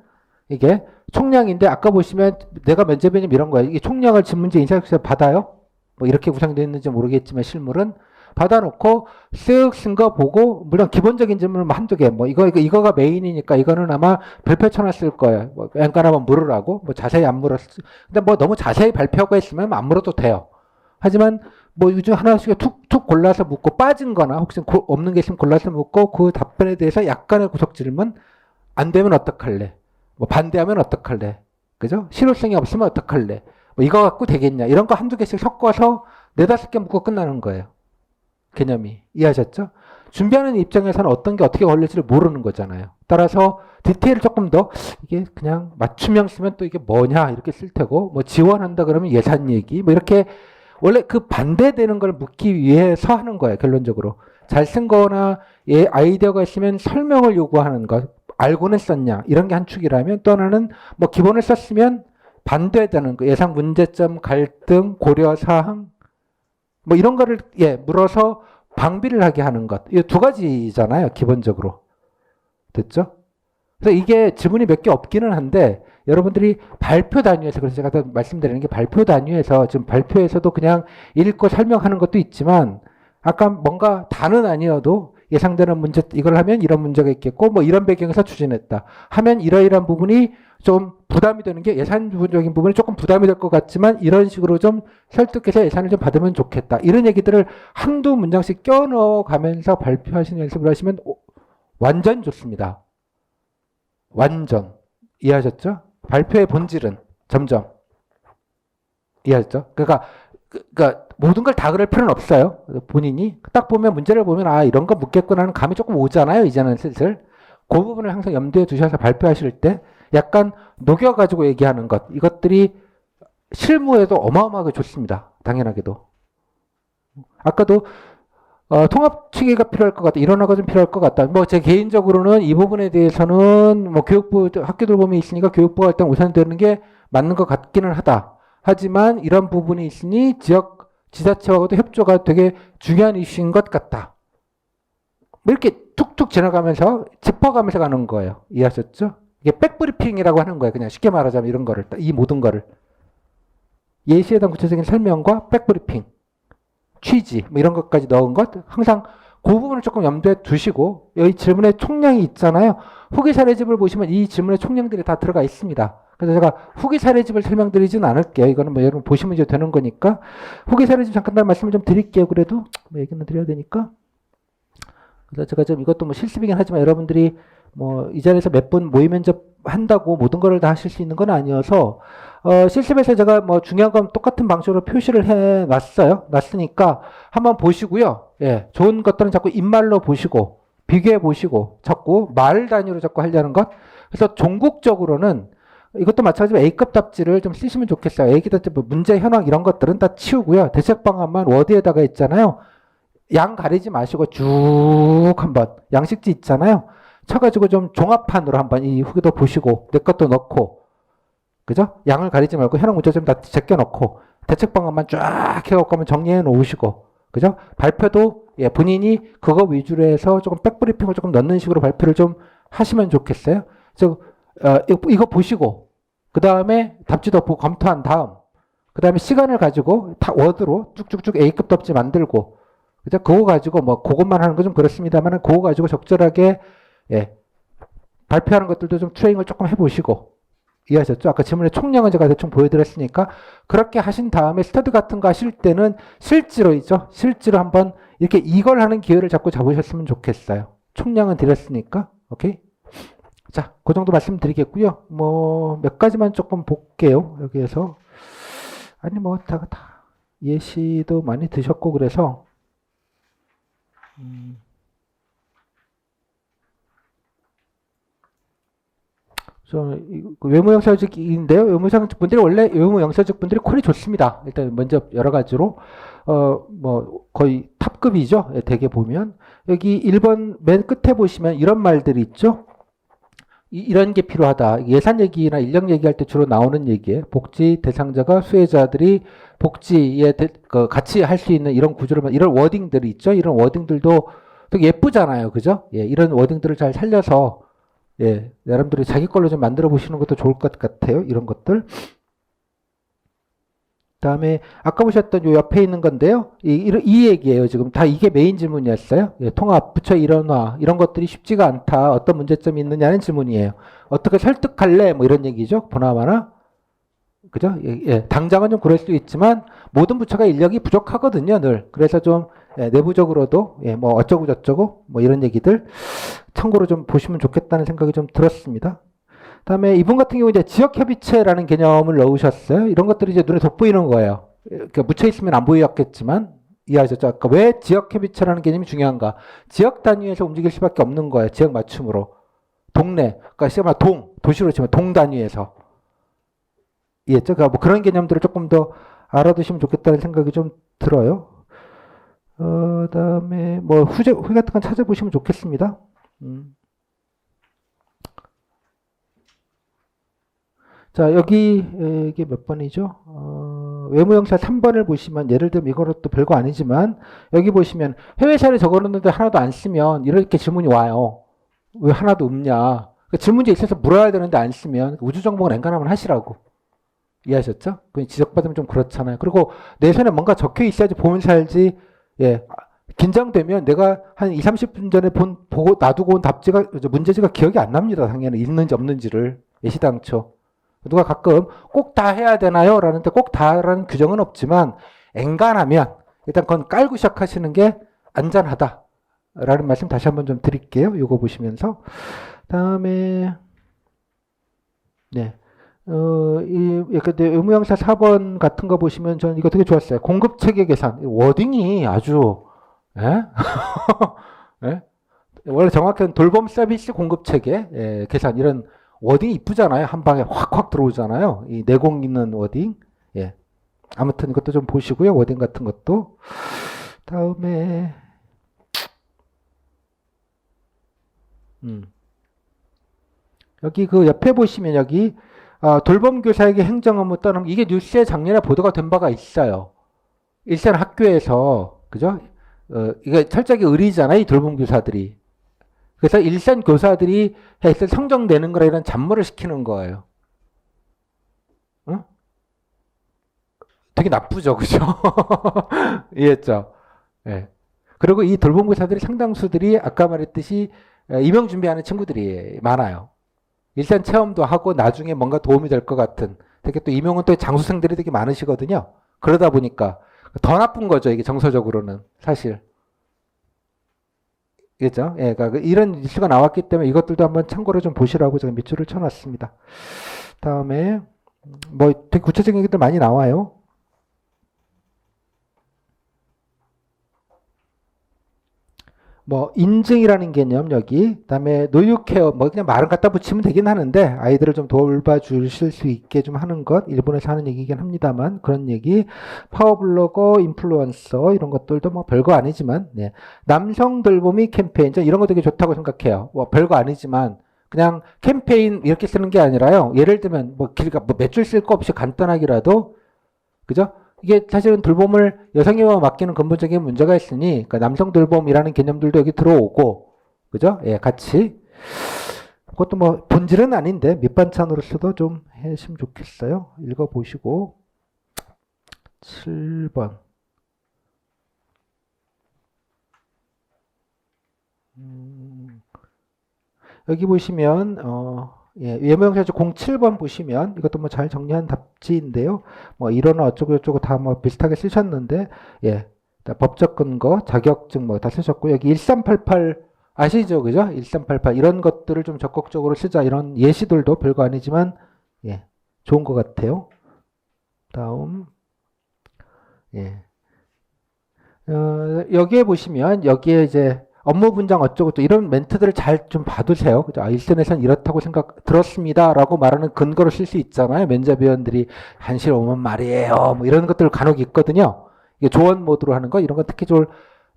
이게 총량인데 아까 보시면 내가 면접이냐면 이런 거예요. 이게 총량을 질문지 인사혁수에 받아요. 뭐 이렇게 구성되어 있는지 모르겠지만 실물은 받아놓고 쓱 쓴 거 보고, 물론 기본적인 질문은 한두 개, 뭐 이거가 메인이니까 이거는 아마 별표 쳐놨을 거예요. 뭐 앵간하면 물으라고, 뭐 자세히 안 물었을. 근데 뭐 너무 자세히 발표가 있으면 안 물어도 돼요. 하지만 뭐 요즘 하나씩 툭툭 골라서 묻고 빠진 거나 혹시 없는 게 있으면 골라서 묻고 그 답변에 대해서 약간의 구석 질문 안 되면 어떡할래? 뭐 반대하면 어떡할래? 그죠? 실효성이 없으면 어떡할래? 뭐 이거 갖고 되겠냐? 이런 거 한두 개씩 섞어서 네다섯 개 묻고 끝나는 거예요. 개념이. 이해하셨죠? 준비하는 입장에서는 어떤 게 어떻게 걸릴지를 모르는 거잖아요. 따라서 디테일을 조금 더 이게 그냥 맞춤형 쓰면 또 이게 뭐냐 이렇게 쓸 테고 뭐 지원한다 그러면 예산 얘기 뭐 이렇게 원래 그 반대되는 걸 묻기 위해서 하는 거예요. 결론적으로. 잘 쓴 거나 아이디어가 있으면 설명을 요구하는 것. 알고는 썼냐. 이런 게 한 축이라면 또 하나는 뭐 기본을 썼으면 반대되는 거. 예상 문제점, 갈등, 고려사항 뭐 이런 거를 물어서 방비를 하게 하는 것. 이 두 가지잖아요. 기본적으로. 됐죠? 그래서 이게 지문이 몇 개 없기는 한데 여러분들이 발표 단위에서 그래서 제가 더 말씀드리는 게 발표 단위에서 지금 발표에서도 그냥 읽고 설명하는 것도 있지만 아까 뭔가 다는 아니어도 예상되는 문제 이걸 하면 이런 문제가 있겠고 뭐 이런 배경에서 추진했다 하면 이러이러한 부분이 좀 부담이 되는 게 예산적인 부분이 조금 부담이 될 것 같지만 이런 식으로 좀 설득해서 예산을 좀 받으면 좋겠다 이런 얘기들을 한두 문장씩 껴넣어 가면서 발표하시는 연습을 하시면 완전 좋습니다. 완전 이해하셨죠? 발표의 본질은 점점 이해하셨죠? 그러니까 모든 걸 다 그럴 필요는 없어요. 본인이 딱 보면 문제를 보면 아 이런 거 묻겠구나 하는 감이 조금 오잖아요. 이제는 슬슬 그 부분을 항상 염두에 두셔서 발표하실 때 약간 녹여가지고 얘기하는 것 이것들이 실무에도 어마어마하게 좋습니다. 당연하게도 아까도 통합 체계가 필요할 것 같다. 이론화가 좀 필요할 것 같다. 뭐 제 개인적으로는 이 부분에 대해서는 뭐 교육부 학교들 보면 있으니까 교육부가 일단 우선되는 게 맞는 것 같기는 하다. 하지만 이런 부분이 있으니 지역 지자체하고도 협조가 되게 중요한 이슈인 것 같다. 뭐 이렇게 툭툭 지나가면서 짚어가면서 가는 거예요. 이해하셨죠? 이게 백브리핑이라고 하는 거예요. 그냥 쉽게 말하자면 이런 거를 이 모든 거를 예시에 대한 구체적인 설명과 백브리핑 취지 뭐 이런 것까지 넣은 것 항상 그 부분을 조금 염두에 두시고 여기 질문의 총량이 있잖아요. 후기 사례집을 보시면 이 질문의 총량들이 다 들어가 있습니다. 그래서 제가 후기 사례집을 설명드리지는 않을게요. 이거는 뭐 여러분 보시면 이제 되는 거니까 후기 사례집 잠깐 말씀을 좀 드릴게요. 그래도 뭐 얘기는 드려야 되니까. 그래서 제가 좀 이것도 뭐 실습이긴 하지만 여러분들이 뭐 이 자리에서 몇 분 모의 면접 한다고 모든 거를 다 하실 수 있는 건 아니어서 실습에서 제가 뭐 중요한 건 똑같은 방식으로 표시를 해 놨어요. 놨으니까 한번 보시고요. 예, 좋은 것들은 자꾸 입말로 보시고 비교해 보시고 자꾸 말 단위로 자꾸 하려는 것. 그래서 종국적으로는 이것도 마찬가지로 A급 답지를 좀 쓰시면 좋겠어요. A급 답지 뭐 문제 현황 이런 것들은 다 치우고요. 대책 방안만 워드에다가 있잖아요. 양 가리지 마시고 쭉 한번 양식지 있잖아요. 쳐가지고 좀 종합판으로 한번 이 후기도 보시고 내 것도 넣고 그죠? 양을 가리지 말고 현황 문제 좀 다 제껴 넣고 대책 방안만 쫙 해갖고 한번 정리해 놓으시고 그죠? 발표도 본인이 그거 위주로 해서 조금 백브리핑을 조금 넣는 식으로 발표를 좀 하시면 좋겠어요. 그래서 이거 보시고 그 다음에 답지도 보고 검토한 다음 그 다음에 시간을 가지고 다 워드로 쭉쭉쭉 A급 답지 만들고 그죠? 그거 가지고 뭐 그것만 하는 거 좀 그렇습니다만 그거 가지고 적절하게 발표하는 것들도 좀 트레이닝을 조금 해보시고 이해하셨죠? 아까 질문의 총량은 제가 대충 보여드렸으니까 그렇게 하신 다음에 스터디 같은 거 하실 때는 실제로 한번 이렇게 이걸 하는 기회를 자꾸 잡으셨으면 좋겠어요. 총량은 드렸으니까 오케이? 자, 그 정도 말씀드리겠고요. 뭐 몇 가지만 조금 볼게요. 여기에서 아니 뭐 다 예시도 많이 드셨고 그래서 외무영사직인데요. 외무영사직분들이 원래 외무영사직분들이 퀄이 좋습니다. 일단 먼저 여러 가지로 뭐 거의 탑급이죠. 대개 보면 여기 1번 맨 끝에 보시면 이런 말들이 있죠. 이런 게 필요하다. 예산 얘기나 인력 얘기할 때 주로 나오는 얘기예요. 복지 대상자가 수혜자들이 복지에 같이 할 수 있는 이런 구조를 이런 워딩들이 있죠. 이런 워딩들도 되게 예쁘잖아요. 그죠? 예, 이런 워딩들을 잘 살려서 여러분들이 자기 걸로 좀 만들어 보시는 것도 좋을 것 같아요. 이런 것들. 그다음에 아까 보셨던 요 옆에 있는 건데요. 이 얘기예요. 지금 다 이게 메인 질문이었어요. 통합, 부처 일원화 이런 것들이 쉽지가 않다. 어떤 문제점이 있느냐는 질문이에요. 어떻게 설득할래? 뭐 이런 얘기죠. 보나마나 그죠? 당장은 좀 그럴 수 있지만 모든 부처가 인력이 부족하거든요, 늘. 그래서 좀 내부적으로도 뭐 어쩌고 저쩌고 뭐 이런 얘기들 참고로 좀 보시면 좋겠다는 생각이 좀 들었습니다. 다음에 이분 같은 경우 이제 지역협의체라는 개념을 넣으셨어요. 이런 것들이 이제 눈에 돋보이는 거예요. 그러니까 묻혀 있으면 안 보였겠지만 이해하셨죠? 아까 왜 지역협의체라는 개념이 중요한가? 지역 단위에서 움직일 수밖에 없는 거예요. 지역 맞춤으로. 동네, 그러니까 시간 도시로 치면 동 단위에서. 이해했죠? 그러니까 뭐 그런 개념들을 조금 더 알아두시면 좋겠다는 생각이 좀 들어요. 다음에 뭐 후기 같은 건 찾아보시면 좋겠습니다. 자, 여기 이게 몇 번이죠? 외무영사 3번을 보시면 예를 들면 이거는 또 별거 아니지만 여기 보시면 해외 사례 적어놓는데 하나도 안 쓰면 이렇게 질문이 와요. 왜 하나도 없냐? 그러니까 질문지에 있어서 물어야 되는데 안 쓰면 우주정복을 엔간하면 하시라고. 이해하셨죠? 그 지적받으면 좀 그렇잖아요. 그리고 내 손에 뭔가 적혀 있어야지 보면서 살지. 예. 긴장되면 내가 한 20, 30분 전에 보고 놔두고 온 문제지가 기억이 안 납니다. 당연히 있는지 없는지를. 예시당초. 누가 가끔 꼭 다 해야 되나요? 라는데 꼭 다라는 규정은 없지만 엔간하면 일단 그건 깔고 시작하시는 게 안전하다. 라는 말씀 다시 한번 좀 드릴게요. 이거 보시면서. 다음에 네. 의무형사 4번 같은 거 보시면 저는 이거 되게 좋았어요. 공급체계 계산. 워딩이 아주, 예? 예? 원래 정확히는 돌봄 서비스 공급체계 계산. 이런 워딩이 이쁘잖아요. 한 방에 확확 들어오잖아요. 이 내공 있는 워딩. 예. 아무튼 이것도 좀 보시고요. 워딩 같은 것도. 다음에, 여기 그 옆에 보시면 여기 돌봄교사에게 행정 업무 떠넘기 이게 뉴스에 작년에 보도가 된 바가 있어요. 일선 학교에서 그죠? 이게 철저하게 의리잖아요. 이 돌봄교사들이. 그래서 일선 교사들이 해서 성적 내는 거라 이런 잡무를 시키는 거예요. 응? 되게 나쁘죠, 그죠? 이해했죠? 예. 그리고 이 돌봄교사들이 상당수들이 아까 말했듯이 임용 준비하는 친구들이 많아요. 일단 체험도 하고 나중에 뭔가 도움이 될 것 같은. 되게 또 임용은 또 장수생들이 되게 많으시거든요. 그러다 보니까 더 나쁜 거죠. 이게 정서적으로는 사실. 그죠? 예, 그러니까 이런 이슈가 나왔기 때문에 이것들도 한번 참고로 좀 보시라고 제가 밑줄을 쳐놨습니다. 다음에 뭐 되게 구체적인 얘기들 많이 나와요. 뭐 인증이라는 개념 여기 그다음에 노유케어 뭐 그냥 말은 갖다 붙이면 되긴 하는데 아이들을 좀 돌봐주실 수 있게 좀 하는 것 일본에서 하는 얘기긴 합니다만 그런 얘기 파워블로거 인플루언서 이런 것들도 뭐 별거 아니지만 네. 남성 돌보미 캠페인 이런 거 되게 좋다고 생각해요. 뭐 별거 아니지만 그냥 캠페인 이렇게 쓰는 게 아니라요. 예를 들면 뭐 몇 줄 쓸 거 없이 간단하기라도 그죠? 이게 사실은 돌봄을 여성에게 맡기는 근본적인 문제가 있으니, 그러니까 남성 돌봄이라는 개념들도 여기 들어오고, 그죠? 예, 같이. 그것도 뭐 본질은 아닌데 밑반찬으로서도 좀 해주시면 좋겠어요. 읽어보시고. 7번. 여기 보시면, 예, 예무형사조 07번 보시면 이것도 뭐 잘 정리한 답지인데요. 뭐 이론은 어쩌고 저쩌고 다 뭐 비슷하게 쓰셨는데, 예, 법적 근거, 자격증 뭐 다 쓰셨고 여기 1388 아시죠, 그죠? 1388 이런 것들을 좀 적극적으로 쓰자 이런 예시들도 별거 아니지만 예, 좋은 것 같아요. 다음, 예, 여기에 보시면 여기에 이제 업무 분장 어쩌고 또 이런 멘트들을 잘 좀 봐두세요. 그죠? 일선에선 이렇다고 들었습니다. 라고 말하는 근거를 쓸 수 있잖아요. 면접위원들이 한실 오면 말이에요. 뭐 이런 것들 간혹 있거든요. 이게 조언 모드로 하는 거 이런 거 특히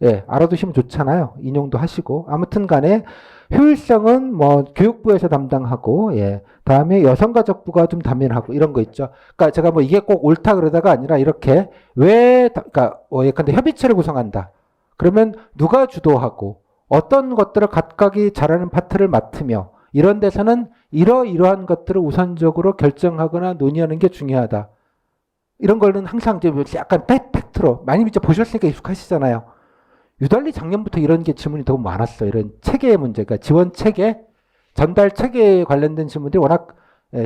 예, 알아두시면 좋잖아요. 인용도 하시고. 아무튼 간에 효율성은 뭐 교육부에서 담당하고, 예. 다음에 여성가족부가 좀 담당하고 이런 거 있죠. 그러니까 제가 뭐 이게 꼭 옳다 그러다가 아니라 이렇게 그러니까 예컨대 협의체를 구성한다. 그러면 누가 주도하고 어떤 것들을 각각이 잘하는 파트를 맡으며 이런 데서는 이러이러한 것들을 우선적으로 결정하거나 논의하는 게 중요하다. 이런 거는 항상 약간 팩트로 많이 이제 보셨으니까 익숙하시잖아요. 유달리 작년부터 이런 게 질문이 너무 많았어요. 이런 체계의 문제, 그러니까 지원 체계, 전달 체계에 관련된 질문들이 워낙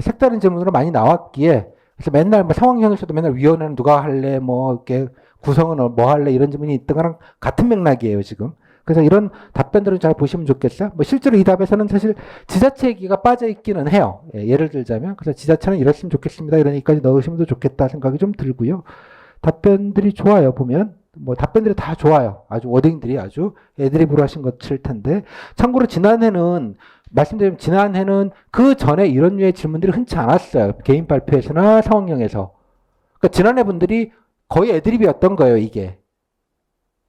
색다른 질문으로 많이 나왔기에 그래서 맨날 뭐 상황형에서도 맨날 위원회는 누가 할래, 뭐 이렇게 구성은 뭐 할래 이런 질문이 있던 거랑 같은 맥락이에요 지금. 그래서 이런 답변들은 잘 보시면 좋겠어요. 뭐 실제로 이 답에서는 사실 지자체 얘기가 빠져 있기는 해요. 예를 들자면 그래서 지자체는 이랬으면 좋겠습니다. 이런 얘기까지 넣으시면 더 좋겠다 생각이 좀 들고요. 답변들이 좋아요. 보면 뭐 답변들이 다 좋아요. 아주 워딩들이 아주 애드립으로 하신 것일 텐데 참고로 지난해는 말씀드리면 지난해는 그 전에 이런 류의 질문들이 흔치 않았어요. 개인 발표에서나 상황형에서. 그러니까 지난해 분들이 거의 애드립이었던 거예요. 이게.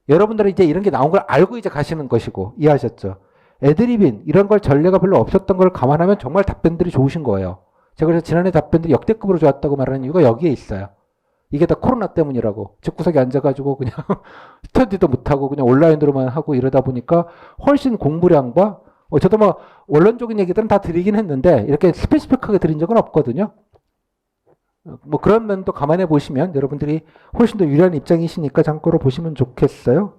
여러분들은 이제 이런 게 나온 걸 알고 이제 가시는 것이고 이해하셨죠? 애드립인 이런 걸 전례가 별로 없었던 걸 감안하면 정말 답변들이 좋으신 거예요. 제가 그래서 지난해 답변들이 역대급으로 좋았다고 말하는 이유가 여기에 있어요. 이게 다 코로나 때문이라고. 집구석에 앉아가지고 그냥 스터디도 못하고 그냥 온라인으로만 하고 이러다 보니까 훨씬 공부량과 저도 뭐 원론적인 얘기들은 다 드리긴 했는데 이렇게 스페시픽하게 드린 적은 없거든요. 뭐 그런 면도 감안해 보시면 여러분들이 훨씬 더 유리한 입장이시니까 참고로 보시면 좋겠어요.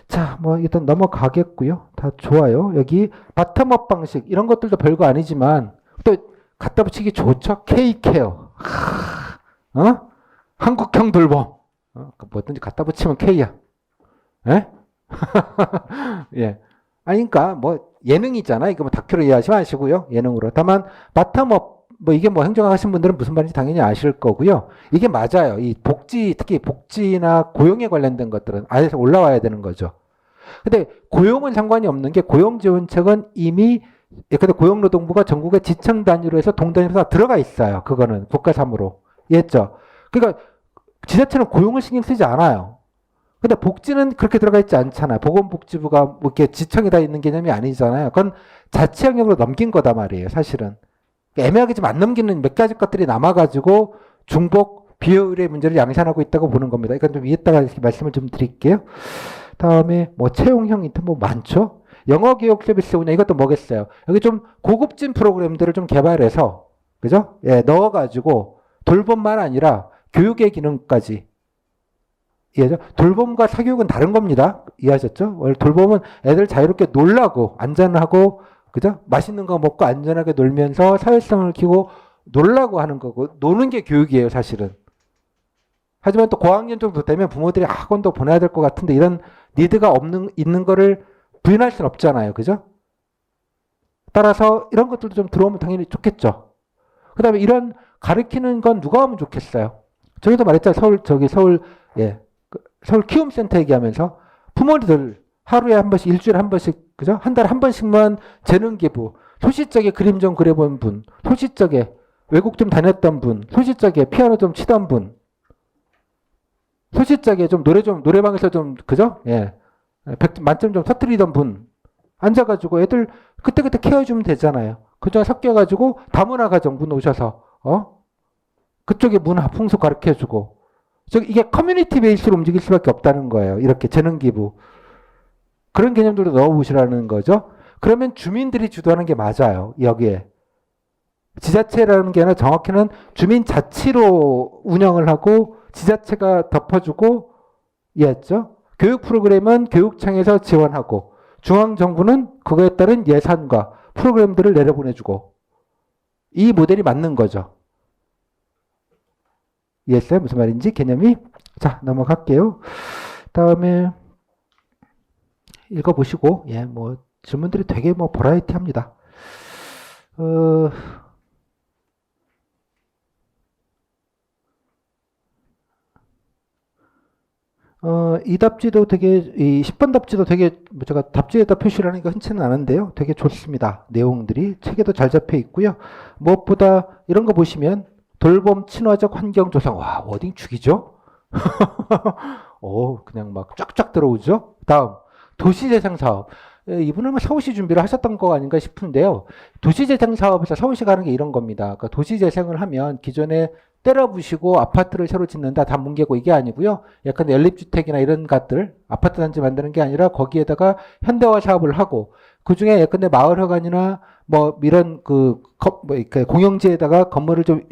자, 뭐 일단 넘어가겠고요. 다 좋아요. 여기 바텀업 방식 이런 것들도 별거 아니지만 또 갖다 붙이기 좋죠. K케어. 한국형 돌봄. 뭐든지 갖다 붙이면 K야. 예? 예. 아니, 그러니까 뭐 예능이잖아. 이거 뭐 다큐로 이해하지 마시고요. 예능으로. 다만 바텀업 뭐 이게 뭐 행정하신 분들은 무슨 말인지 당연히 아실 거고요. 이게 맞아요. 이 복지 특히 복지나 고용에 관련된 것들은 아래서 올라와야 되는 거죠. 근데 고용은 상관이 없는 게 고용지원책은 이미 예컨대 고용노동부가 전국의 지청 단위로 해서 동 단위로 다 들어가 있어요. 그거는 국가사무로. 이해했죠? 그러니까 지자체는 고용을 신경 쓰지 않아요. 근데 복지는 그렇게 들어가 있지 않잖아요. 보건복지부가 뭐 이렇게 지청에 다 있는 개념이 아니잖아요. 그건 자치 영역으로 넘긴 거다 말이에요. 사실은. 애매하게 좀 안 넘기는 몇 가지 것들이 남아가지고 중복 비효율의 문제를 양산하고 있다고 보는 겁니다. 이건 좀 위에다가 이렇게 말씀을 좀 드릴게요. 다음에 뭐 채용형 인턴 뭐 많죠. 영어 교육 서비스 운영 이것도 뭐겠어요. 여기 좀 고급진 프로그램들을 좀 개발해서 그죠? 예, 넣어가지고 돌봄만 아니라 교육의 기능까지. 이해죠? 돌봄과 사교육은 다른 겁니다. 이해하셨죠? 원래 돌봄은 애들 자유롭게 놀라고 안전하고 그죠? 맛있는 거 먹고 안전하게 놀면서 사회성을 키우고 놀라고 하는 거고 노는 게 교육이에요, 사실은. 하지만 또 고학년 정도 되면 부모들이 학원도 보내야 될 것 같은데 이런 니드가 있는 거를 부인할 수는 없잖아요. 그죠? 따라서 이런 것들도 좀 들어오면 당연히 좋겠죠. 그 다음에 이런 가르치는 건 누가 하면 좋겠어요? 저희도 말했잖아요. 서울 키움센터 얘기하면서 부모들 하루에 한 번씩, 일주일에 한 번씩, 그죠? 한 달에 한 번씩만 재능 기부, 소시적에 그림 좀 그려본 분, 소시적에 외국 좀 다녔던 분, 소시적에 피아노 좀 치던 분, 소시적에 좀 노래방에서 좀, 그죠? 예. 100점 만점 좀 터뜨리던 분, 앉아가지고 애들 그때그때 케어해주면 되잖아요. 그중에 섞여가지고 다문화 가정분 오셔서, 그쪽에 문화, 풍속 가르쳐주고, 이게 커뮤니티 베이스로 움직일 수밖에 없다는 거예요. 이렇게 재능 기부. 그런 개념들도 넣어보시라는 거죠. 그러면 주민들이 주도하는 게 맞아요. 여기에. 지자체라는 게 아니라 정확히는 주민자치로 운영을 하고 지자체가 덮어주고 이해했죠? 교육 프로그램은 교육청에서 지원하고 중앙정부는 그거에 따른 예산과 프로그램들을 내려보내주고 이 모델이 맞는 거죠. 이해했어요? 무슨 말인지 개념이? 자, 넘어갈게요. 다음에 읽어보시고, 예, 뭐, 질문들이 되게 뭐, 버라이티 합니다. 이 답지도 되게, 이 10번 답지도 되게, 제가 답지에다 표시를 하는 게 흔치는 않은데요. 되게 좋습니다. 내용들이. 책에도 잘 잡혀 있고요. 무엇보다 이런 거 보시면, 돌봄 친화적 환경 조성. 와, 워딩 죽이죠? 그냥 막 쫙쫙 들어오죠? 다음. 도시재생 사업. 이분은 아마 서울시 준비를 하셨던 거 아닌가 싶은데요. 도시재생 사업에서 서울시가 하는 게 이런 겁니다. 그러니까 도시재생을 하면 기존에 때려부시고 아파트를 새로 짓는다 다 뭉개고 이게 아니고요. 약간 연립주택이나 이런 것들 아파트 단지 만드는 게 아니라 거기에다가 현대화 사업을 하고 그 중에 예컨대 마을회관이나 뭐 이런 공영지에다가 건물을 좀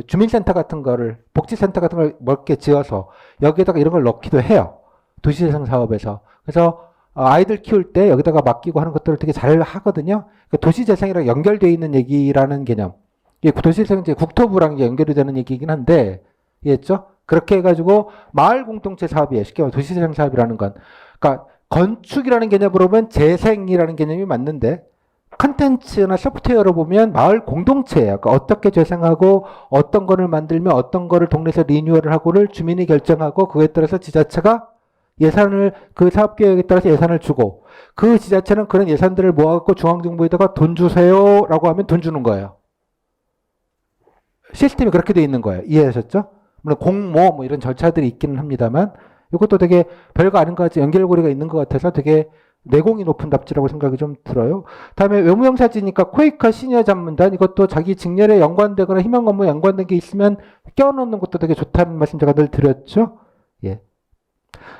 주민센터 같은 거를 복지센터 같은 걸 넓게 지어서 여기에다가 이런 걸 넣기도 해요. 도시재생 사업에서. 그래서 아이들 키울 때 여기다가 맡기고 하는 것들을 되게 잘 하거든요. 그러니까 도시재생이랑 연결되어 있는 얘기라는 개념. 이게 도시재생 이제 국토부랑 이제 연결이 되는 얘기긴 한데, 이해했죠? 그렇게 해가지고 마을 공동체 사업이에요. 쉽게 말해 도시재생 사업이라는 건. 그러니까 건축이라는 개념으로 보면 재생이라는 개념이 맞는데, 컨텐츠나 소프트웨어로 보면 마을 공동체예요. 그러니까 어떻게 재생하고 어떤 거를 만들면 어떤 거를 동네에서 리뉴얼을 하고를 주민이 결정하고 그거에 따라서 지자체가 예산을 그 사업 계획에 따라서 예산을 주고 그 지자체는 그런 예산들을 모아갖고 중앙정부에다가 돈 주세요라고 하면 돈 주는 거예요. 시스템이 그렇게 돼 있는 거예요. 이해하셨죠? 물론 공모 뭐 이런 절차들이 있기는 합니다만 이것도 되게 별거 아닌 것 같이 연결고리가 있는 것 같아서 되게 내공이 높은 답지라고 생각이 좀 들어요. 다음에 외무형사지니까 코이카 시니어 전문단 이것도 자기 직렬에 연관되거나 희망 업무에 연관된 게 있으면 껴넣는 것도 되게 좋다는 말씀 제가 늘 드렸죠. 예.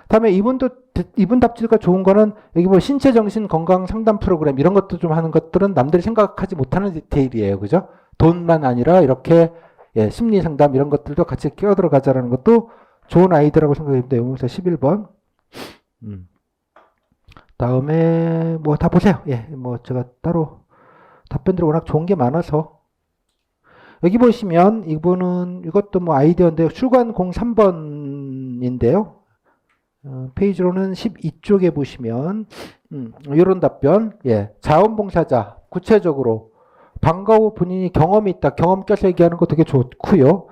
다음에 이분 답지가 좋은 거는 여기 뭐 신체 정신 건강 상담 프로그램 이런 것도 좀 하는 것들은 남들이 생각하지 못하는 디테일이에요. 그죠? 돈만 아니라 이렇게 예, 심리 상담 이런 것들도 같이 끼어 들어가자라는 것도 좋은 아이디어라고 생각합니다. 외무형사 11번. 다음에 뭐 다 보세요. 예, 뭐 제가 따로 답변들이 워낙 좋은 게 많아서 여기 보시면 이분은 이것도 뭐 아이디어인데 출간 03번인데요. 페이지로는 12쪽에 보시면 이런 답변. 예, 자원봉사자 구체적으로 방과 후 본인이 경험이 있다. 경험 껴서 얘기하는 거 되게 좋고요.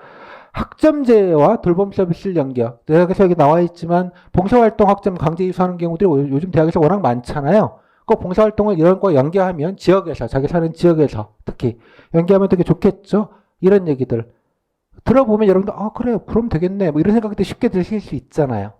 학점제와 돌봄 서비스를 연결. 대학에서 여기 나와 있지만 봉사활동 학점 강제 이수하는 경우들이 요즘 대학에서 워낙 많잖아요. 그 봉사활동을 이런 거 연계하면 지역에서 자기 사는 지역에서 특히 연계하면 되게 좋겠죠. 이런 얘기들 들어보면 여러분들 그래요. 그럼 되겠네. 뭐 이런 생각도 쉽게 드실 수 있잖아요.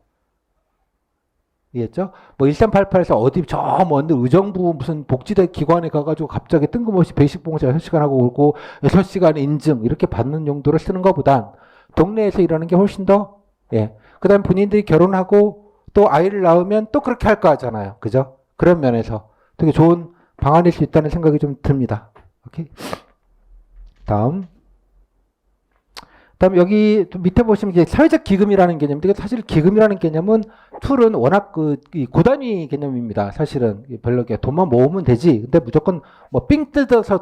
이해했죠? 뭐 1388에서 어디 저 먼데 의정부 무슨 복지대 기관에 가가지고 갑자기 뜬금없이 배식 봉사 6시간 하고 오고 6시간 인증 이렇게 받는 용도로 쓰는 것보단 동네에서 일하는 게 훨씬 더 예. 그 다음에 본인들이 결혼하고 또 아이를 낳으면 또 그렇게 할 거 하잖아요. 그죠? 그런 면에서 되게 좋은 방안일 수 있다는 생각이 좀 듭니다. 오케이. 다음 여기 밑에 보시면 이게 사회적 기금이라는 개념인데 사실 기금이라는 개념은 툴은 워낙 이 고단위 개념입니다. 사실은 별로 돈만 모으면 되지. 근데 무조건 뭐 삥 뜯어서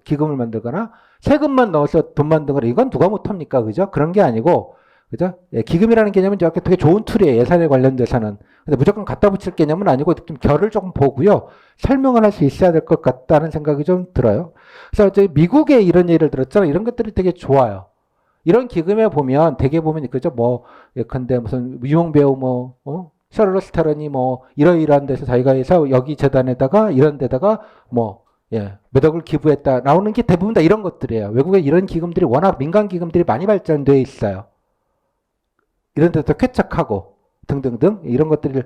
기금을 만들거나 세금만 넣어서 돈 만들거나 이건 누가 못합니까? 그죠? 그런 게 아니고 그죠? 예, 기금이라는 개념은 되게 좋은 툴이에요. 예산에 관련돼서는. 근데 무조건 갖다 붙일 개념은 아니고 좀 결을 조금 보고요. 설명을 할 수 있어야 될 것 같다는 생각이 좀 들어요. 그래서 저희 미국에 이런 예를 들었잖아요. 이런 것들이 되게 좋아요. 이런 기금에 보면 대개 보면 그죠 뭐 예컨대 무슨 유명 배우 샤를로스 테런이 뭐 이러이러한 데서 자기가 해서 여기 재단에다가 이런 데다가 뭐 예, 몇 억을 기부했다 나오는 게 대부분 다 이런 것들이에요. 외국에 이런 기금들이 워낙 민간 기금들이 많이 발전되어 있어요. 이런 데도 쾌척하고 등등등 이런 것들이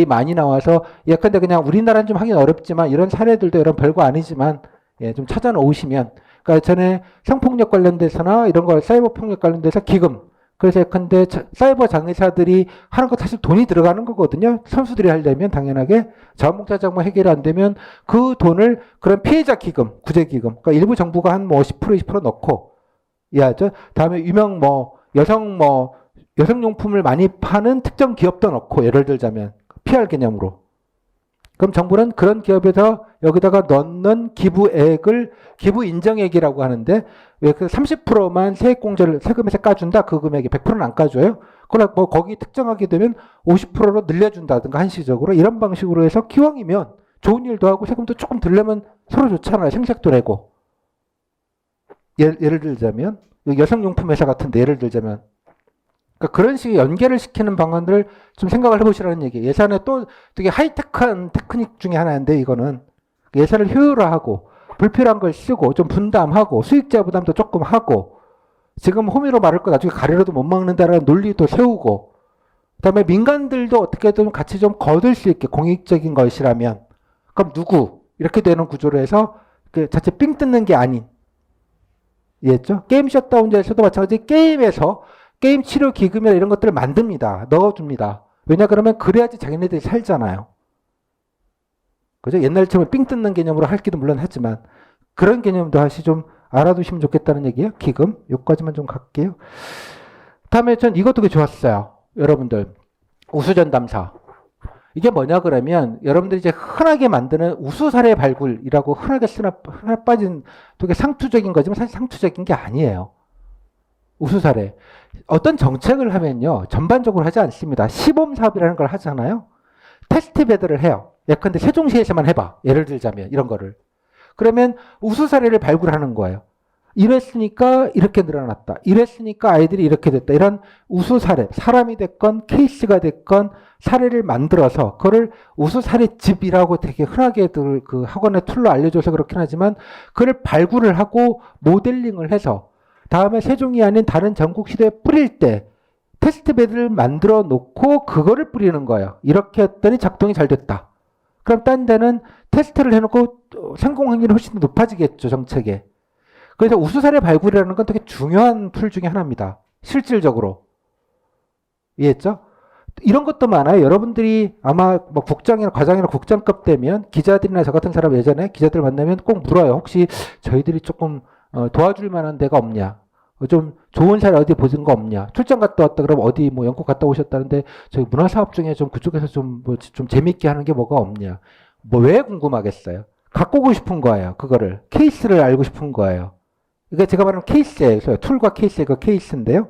많이 나와서 예컨대 그냥 우리나라는 좀 하긴 어렵지만 이런 사례들도 이런 별거 아니지만 예, 좀 찾아놓으시면 그러니까 전에 성폭력 관련돼서나 이런 거 사이버 폭력 관련돼서 기금 그래서 예컨대 사이버 장애사들이 하는 거 사실 돈이 들어가는 거거든요. 선수들이 하려면 당연하게 자원봉사자 뭐 해결이 안 되면 그 돈을 그런 피해자 기금, 구제기금 그러니까 일부 정부가 한 뭐 10% 20% 넣고 이해하죠. 다음에 유명 여성용품을 많이 파는 특정 기업도 넣고 예를 들자면 PR 개념으로 그럼 정부는 그런 기업에서 여기다가 넣는 기부액을 기부 인정액이라고 하는데 왜 그 30%만 세액공제를 세금에서 까준다 그 금액이 100%는 안 까줘요. 그러나 뭐 거기 특정하게 되면 50%로 늘려준다든가 한시적으로 이런 방식으로 해서 기왕이면 좋은 일도 하고 세금도 조금 들려면 서로 좋잖아요. 생색도 내고 예를 들자면 여성용품 회사 같은데 예를 들자면 그러니까 그런 식의 연계를 시키는 방안들을 좀 생각을 해보시라는 얘기예요. 예산에 또 되게 하이테크한 테크닉 중에 하나인데 이거는 예산을 효율화하고 불필요한 걸 쓰고 좀 분담하고 수익자 부담도 조금 하고 지금 호미로 말할 거 나중에 가래로도 못 막는다라는 논리도 세우고 그다음에 민간들도 어떻게든 같이 좀 거둘 수 있게 공익적인 것이라면 그럼 누구 이렇게 되는 구조로 해서 그 자체 삥 뜯는 게 아닌 이해했죠? 게임 셧다운제에서도 마찬가지 게임에서 게임 치료 기금이나 이런 것들을 만듭니다. 넣어줍니다. 왜냐 그러면 그래야지 자기네들이 살잖아요. 그죠? 옛날처럼 삥 뜯는 개념으로 할기도 물론 하지만 그런 개념도 다시 좀 알아두시면 좋겠다는 얘기예요. 기금. 여기까지만 좀 갈게요. 다음에 전 이것도 되게 좋았어요. 여러분들 우수전담사. 이게 뭐냐 그러면 여러분들이 이제 흔하게 만드는 우수 사례 발굴이라고 흔하게 흔하 빠진 되게 상투적인 거지만 사실 상투적인 게 아니에요. 우수 사례. 어떤 정책을 하면요. 전반적으로 하지 않습니다. 시범 사업이라는 걸 하잖아요. 테스트 베드를 해요. 예컨대 세종시에서만 해봐. 예를 들자면 이런 거를. 그러면 우수 사례를 발굴하는 거예요. 이랬으니까 이렇게 늘어났다. 이랬으니까 아이들이 이렇게 됐다. 이런 우수 사례, 사람이 됐건 케이스가 됐건 사례를 만들어서 그거를 우수 사례집이라고 되게 흔하게들 그 학원의 툴로 알려줘서 그렇긴 하지만 그걸 발굴을 하고 모델링을 해서 다음에 세종이 아닌 다른 전국 시대에 뿌릴 때 테스트 베드를 만들어 놓고 그거를 뿌리는 거예요. 이렇게 했더니 작동이 잘 됐다. 그럼 딴 데는 테스트를 해놓고 성공 확률이 훨씬 더 높아지겠죠, 정책에. 그래서 우수 사례 발굴이라는 건 되게 중요한 툴 중에 하나입니다. 실질적으로. 이해했죠? 이런 것도 많아요. 여러분들이 아마 뭐 국장이나 과장이나 국장급 되면 기자들이나 저 같은 사람 예전에 기자들 만나면 꼭 물어요. 혹시 저희들이 조금 도와줄 만한 데가 없냐? 좀 좋은 사례 어디 보신 거 없냐? 출장 갔다 왔다 그러면 어디 뭐 영국 갔다 오셨다는데 저희 문화사업 중에 좀 그쪽에서 좀 재밌게 하는 게 뭐가 없냐? 뭐 왜 궁금하겠어요? 갖고 오고 싶은 거예요. 그거를. 케이스를 알고 싶은 거예요. 그러니까 제가 말하는 케이스예요. 툴과 케이스의 그 케이스인데요.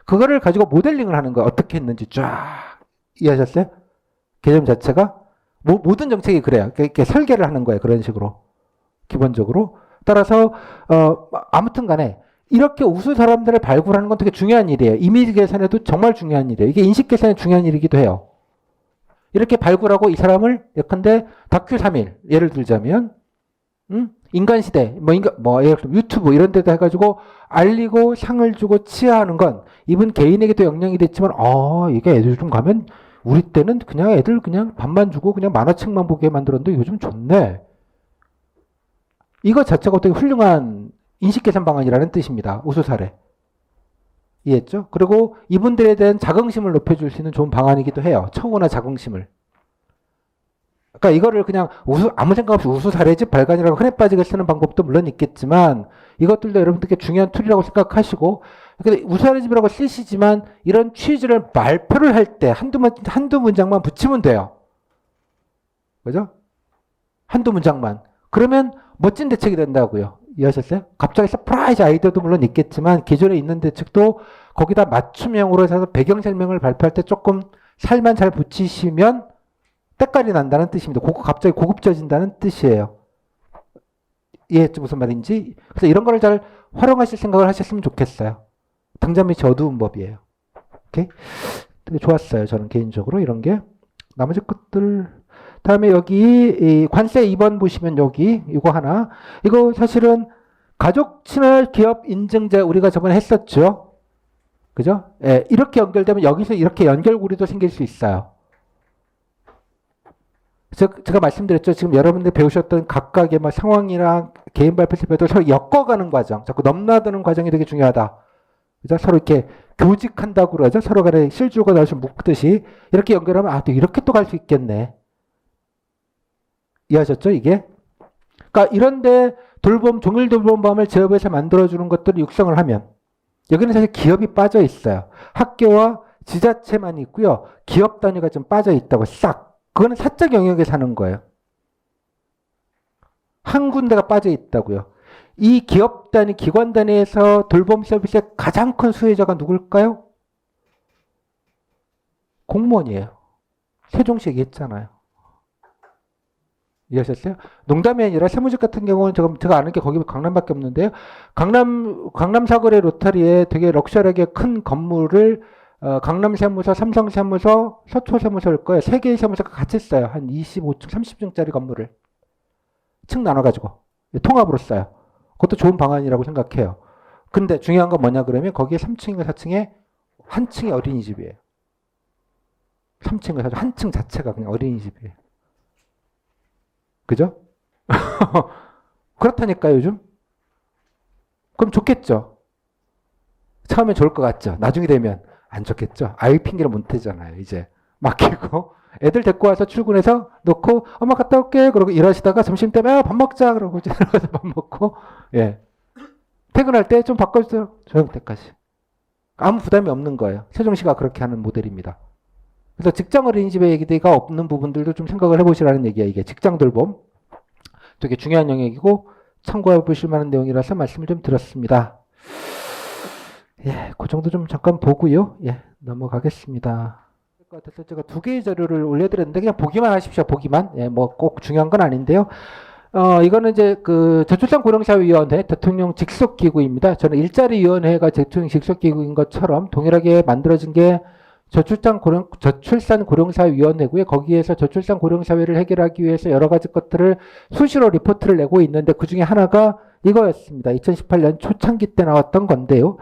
그거를 가지고 모델링을 하는 거예요. 어떻게 했는지 쫙 이해하셨어요? 개념 자체가 모든 정책이 그래요. 이렇게 설계를 하는 거예요. 그런 식으로 기본적으로. 따라서 아무튼 간에 이렇게 우수 사람들을 발굴하는 건 되게 중요한 일이에요. 이미지 계산에도 정말 중요한 일이에요. 이게 인식 계산에 중요한 일이기도 해요. 이렇게 발굴하고 이 사람을 예컨대 다큐 3일 예를 들자면 인간시대 예를 들면 유튜브 이런 데도 해가지고 알리고 상을 주고 치하하는 건 이분 개인에게도 영향이 됐지만 이게 애들 좀 가면 우리 때는 그냥 애들 그냥 밥만 주고 그냥 만화책만 보게 만들었는데 요즘 좋네. 이거 자체가 되게 훌륭한 인식계산 방안이라는 뜻입니다. 우수 사례. 이해했죠? 그리고 이분들에 대한 자긍심을 높여줄 수 있는 좋은 방안이기도 해요. 처우나 자긍심을. 그러니까 이거를 그냥 아무 생각 없이 우수 사례집 발간이라고 흔해 빠지게 쓰는 방법도 물론 있겠지만 이것들도 여러분들께 중요한 툴이라고 생각하시고 우수 사례집이라고 쓰시지만 이런 취지를 발표를 할 때 한두 문장만 붙이면 돼요. 그죠? 한두 문장만. 그러면 멋진 대책이 된다고요. 이해하셨어요? 갑자기 서프라이즈 아이디어도 물론 있겠지만 기존에 있는 대책도 거기다 맞춤형으로 해서 배경 설명을 발표할 때 조금 살만 잘 붙이시면 때깔이 난다는 뜻입니다. 갑자기 고급져진다는 뜻이에요. 이해했죠? 무슨 말인지? 그래서 이런 거를 잘 활용하실 생각을 하셨으면 좋겠어요. 등잔 밑이 어두운 법이에요. 오케이? 되게 좋았어요. 저는 개인적으로 이런 게. 나머지 것들 다음에 여기 이 관세 2번 보시면 여기 이거 하나. 이거 사실은 가족 친화 기업 인증제 우리가 저번에 했었죠. 그죠? 예, 이렇게 연결되면 여기서 이렇게 연결고리도 생길 수 있어요. 제가 말씀드렸죠. 지금 여러분들 배우셨던 각각의 막 상황이랑 개인 발표 실패도 서로 엮어가는 과정, 자꾸 넘나드는 과정이 되게 중요하다. 그죠? 서로 이렇게 교직한다고 그러죠. 서로 간에 실줄과 나를 묶듯이 이렇게 연결하면 또 이렇게 또 갈 수 있겠네. 이해하셨죠? 이게? 그러니까 이런데 종일 돌봄밤을 제업에서 만들어주는 것들을 육성을 하면 여기는 사실 기업이 빠져 있어요. 학교와 지자체만 있고요. 기업 단위가 좀 빠져 있다고 싹. 그거는 사적 영역에 사는 거예요. 한 군데가 빠져 있다고요. 이 기업 단위, 기관 단위에서 돌봄 서비스의 가장 큰 수혜자가 누굴까요? 공무원이에요. 세종시 얘기했잖아요. 이해하셨어요? 농담이 아니라 세무직 같은 경우는 제가 아는 게 거기 강남밖에 없는데요. 강남 사거리 로터리에 되게 럭셔리하게 큰 건물을 강남세무서, 삼성세무서, 서초세무서일 거예요. 세 개의 세무서가 같이 써요. 한 25층, 30층짜리 건물을. 층 나눠가지고. 통합으로 써요. 그것도 좋은 방안이라고 생각해요. 근데 중요한 건 뭐냐 그러면 거기에 3층인가 4층에 한 층이 어린이집이에요. 3층인가 4층, 한 층 자체가 그냥 어린이집이에요. 그죠? 그렇다니까요, 요즘. 그럼 좋겠죠? 처음엔 좋을 것 같죠? 나중에 되면 안 좋겠죠? 아이 핑계를 못 대잖아요, 이제. 맡기고. 애들 데리고 와서 출근해서 놓고, 엄마 갔다 올게. 그러고 일하시다가 점심때 밥 먹자. 그러고 이제 들어가서 밥 먹고, 예. 퇴근할 때 좀 바꿔주세요. 저녁 때까지. 아무 부담이 없는 거예요. 세종시가 그렇게 하는 모델입니다. 그래서 직장 어린이집의 얘기가 없는 부분들도 좀 생각을 해보시라는 얘기야. 이게 직장 돌봄 되게 중요한 영역이고 참고해 보실 만한 내용이라서 말씀을 좀 드렸습니다. 예, 그 정도 좀 잠깐 보고요. 예, 넘어가겠습니다. 그래서 제가 2개의 자료를 올려드렸는데 그냥 보기만 하십시오. 보기만. 예, 뭐 꼭 중요한 건 아닌데요. 이거는 이제 그 저출산 고령사회위원회 대통령 직속 기구입니다. 저는 일자리 위원회가 대통령 직속 기구인 것처럼 동일하게 만들어진 게 저출산 고령사회위원회고요. 거기에서 저출산 고령사회를 해결하기 위해서 여러 가지 것들을 수시로 리포트를 내고 있는데 그 중에 하나가 이거였습니다. 2018년 초창기 때 나왔던 건데요.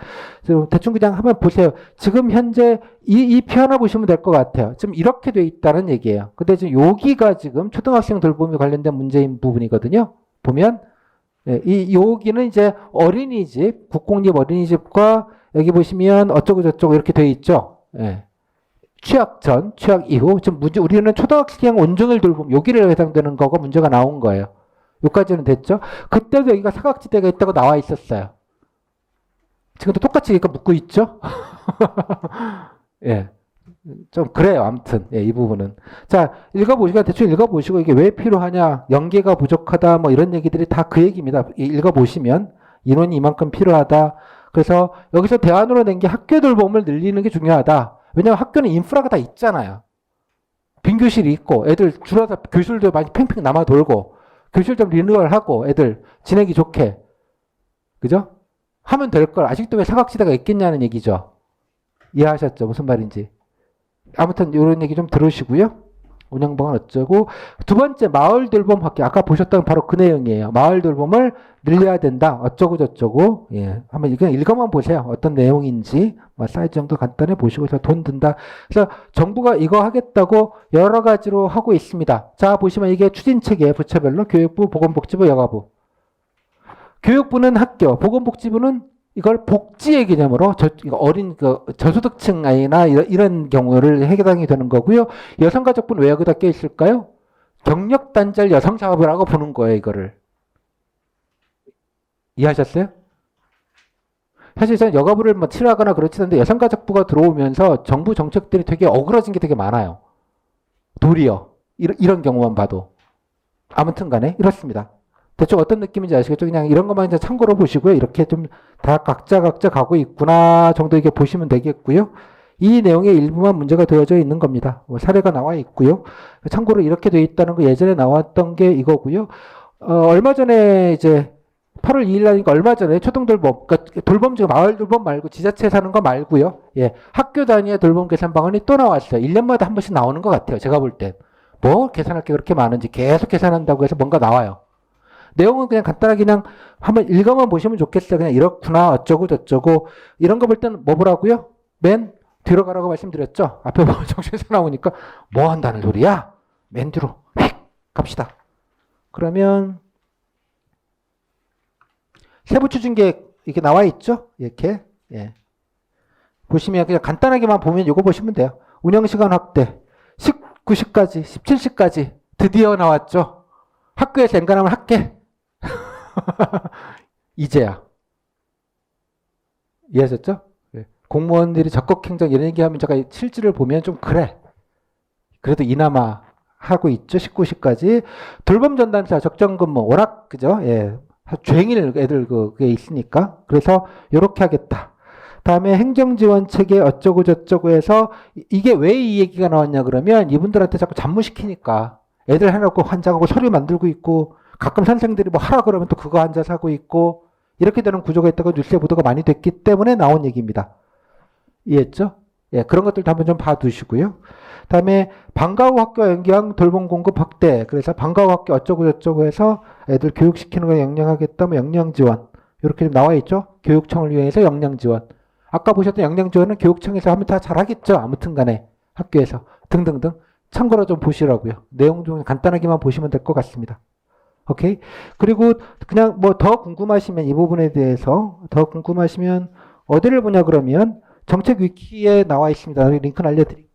대충 그냥 한번 보세요. 지금 현재 이 표 하나 보시면 될 것 같아요. 지금 이렇게 돼 있다는 얘기예요. 근데 지금 여기가 지금 초등학생 돌봄에 관련된 문제인 부분이거든요. 보면 여기는 이제 어린이집, 국공립 어린이집과 여기 보시면 어쩌고 저쩌고 이렇게 돼 있죠. 예. 취약 전, 취약 이후. 지금 문제 우리는 초등학생 온종일 돌봄 여기를 해당되는 거가 문제가 나온 거예요. 여기까지는 됐죠? 그때도 여기가 사각지대가 있다고 나와 있었어요. 지금도 똑같이 이거 묻고 있죠? 예. 좀 그래요. 아무튼. 예, 이 부분은. 자, 대충 읽어보시고 이게 왜 필요하냐, 연계가 부족하다, 뭐 이런 얘기들이 다 그 얘기입니다. 읽어보시면 인원이 이만큼 필요하다. 그래서 여기서 대안으로 낸 게 학교 돌봄을 늘리는 게 중요하다. 왜냐하면 학교는 인프라가 다 있잖아요. 빈 교실이 있고 애들 줄어서 교실도 많이 팽팽 남아 돌고 교실 좀 리뉴얼하고 애들 지내기 좋게, 그죠? 하면 될 걸 아직도 왜 사각지대가 있겠냐는 얘기죠. 이해하셨죠? 무슨 말인지. 아무튼 이런 얘기 좀 들으시고요. 운영방은 어쩌고. 두 번째, 마을 돌봄 확대. 아까 보셨던 바로 그 내용이에요. 마을 돌봄을 늘려야 된다. 어쩌고 저쩌고. 예, 한번 그냥 읽어만 보세요. 어떤 내용인지. 뭐 사이즈 정도 간단히 보시고 돈 든다. 그래서 정부가 이거 하겠다고 여러 가지로 하고 있습니다. 자, 보시면 이게 추진책이에요. 부처별로. 교육부, 보건복지부, 여가부. 교육부는 학교, 보건복지부는 이걸 복지의 개념으로 어린 저소득층 아이나 이런 경우를 해당이 되는 거고요. 여성가족부는 왜 여기다 껴 있을까요? 경력단절 여성사업이라고 보는 거예요, 이거를. 이해하셨어요? 사실 저는 여가부를 뭐 싫어하거나 그렇지 않은데 여성가족부가 들어오면서 정부 정책들이 되게 어그러진 게 되게 많아요. 도리어. 이런 경우만 봐도. 아무튼 간에 이렇습니다. 대충 어떤 느낌인지 아시겠죠? 그냥 이런 것만 이제 참고로 보시고요. 이렇게 좀 다 각자 가고 있구나 정도 이렇게 보시면 되겠고요. 이 내용의 일부만 문제가 되어져 있는 겁니다. 뭐 사례가 나와 있고요. 참고로 이렇게 되어 있다는 거 예전에 나왔던 게 이거고요. 얼마 전에 이제 8월 2일 날이니까 얼마 전에 초등돌봄, 그러니까 돌봄 중 마을 돌봄 말고 지자체 사는 거 말고요. 예, 학교 단위의 돌봄 개선 방안이 또 나왔어요. 1년마다 한 번씩 나오는 것 같아요. 제가 볼 때. 뭐 계산할 게 그렇게 많은지 계속 계산한다고 해서 뭔가 나와요. 내용은 그냥 간단하게 그냥 한번 읽어만 보시면 좋겠어요. 그냥 이렇구나 어쩌고 저쩌고 이런 거 볼 때는 뭐 보라고요? 맨 뒤로 가라고 말씀드렸죠. 앞에 보면 정신에서 나오니까 뭐 한다는 소리야? 맨 뒤로 휙 갑시다. 그러면 세부 추진계획 이렇게 나와 있죠? 이렇게. 예. 보시면 그냥 간단하게만 보면 이거 보시면 돼요. 운영시간 확대 19시까지 17시까지 드디어 나왔죠. 학교에서 엔간하면 할게. 이제야. 이해하셨죠? 네. 공무원들이 적극행정 이런 얘기하면 제가 실질을 보면 좀 그래. 그래도 이나마 하고 있죠. 19시까지. 돌봄 전담사 적정근무 워낙 그죠? 예. 종일 애들 그게 있으니까. 그래서 요렇게 하겠다. 다음에 행정지원 체계 어쩌고 저쩌고 해서 이게 왜 이 얘기가 나왔냐 그러면 이분들한테 자꾸 잡무시키니까 애들 해놓고 환장하고 서류 만들고 있고 가끔 선생들이 뭐 하라 그러면 또 그거 앉아서 하고 있고 이렇게 되는 구조가 있다고 뉴스에 보도가 많이 됐기 때문에 나온 얘기입니다. 이해했죠? 예, 그런 것들도 한번 좀 봐두시고요. 다음에 방과 후 학교 연계형 돌봄 공급 확대. 그래서 방과 후 학교 어쩌고 저쩌고 해서 애들 교육시키는 거 역량하겠다. 뭐 역량 지원. 이렇게 좀 나와 있죠? 교육청을 위해서 역량 지원. 아까 보셨던 역량 지원은 교육청에서 하면 다 잘하겠죠? 아무튼 간에 학교에서 등등등. 참고로 좀 보시라고요. 내용 좀 간단하게만 보시면 될 것 같습니다. 오케이. 그리고 그냥 뭐 더 궁금하시면 이 부분에 대해서 더 궁금하시면 어디를 보냐 그러면 정책 위키에 나와 있습니다. 링크는 알려드릴게요.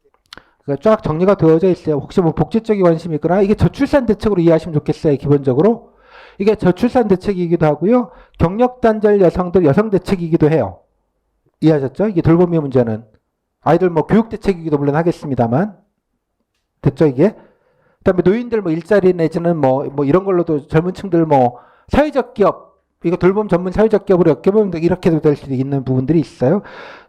그러니까 쫙 정리가 되어져 있어요. 혹시 뭐 복지 쪽에 관심이 있거나 이게 저출산 대책으로 이해하시면 좋겠어요. 기본적으로. 이게 저출산 대책이기도 하고요. 경력 단절 여성들 여성 대책이기도 해요. 이해하셨죠? 이게 돌봄의 문제는. 아이들 뭐 교육 대책이기도 물론 하겠습니다만. 됐죠, 이게? 그다음에 노인들 뭐 일자리 내지는 뭐 이런 걸로도 젊은 층들 뭐 사회적 기업, 이거 돌봄 전문 사회적 기업으로 엮여보면 이렇게도 될 수도 있는 부분들이 있어요.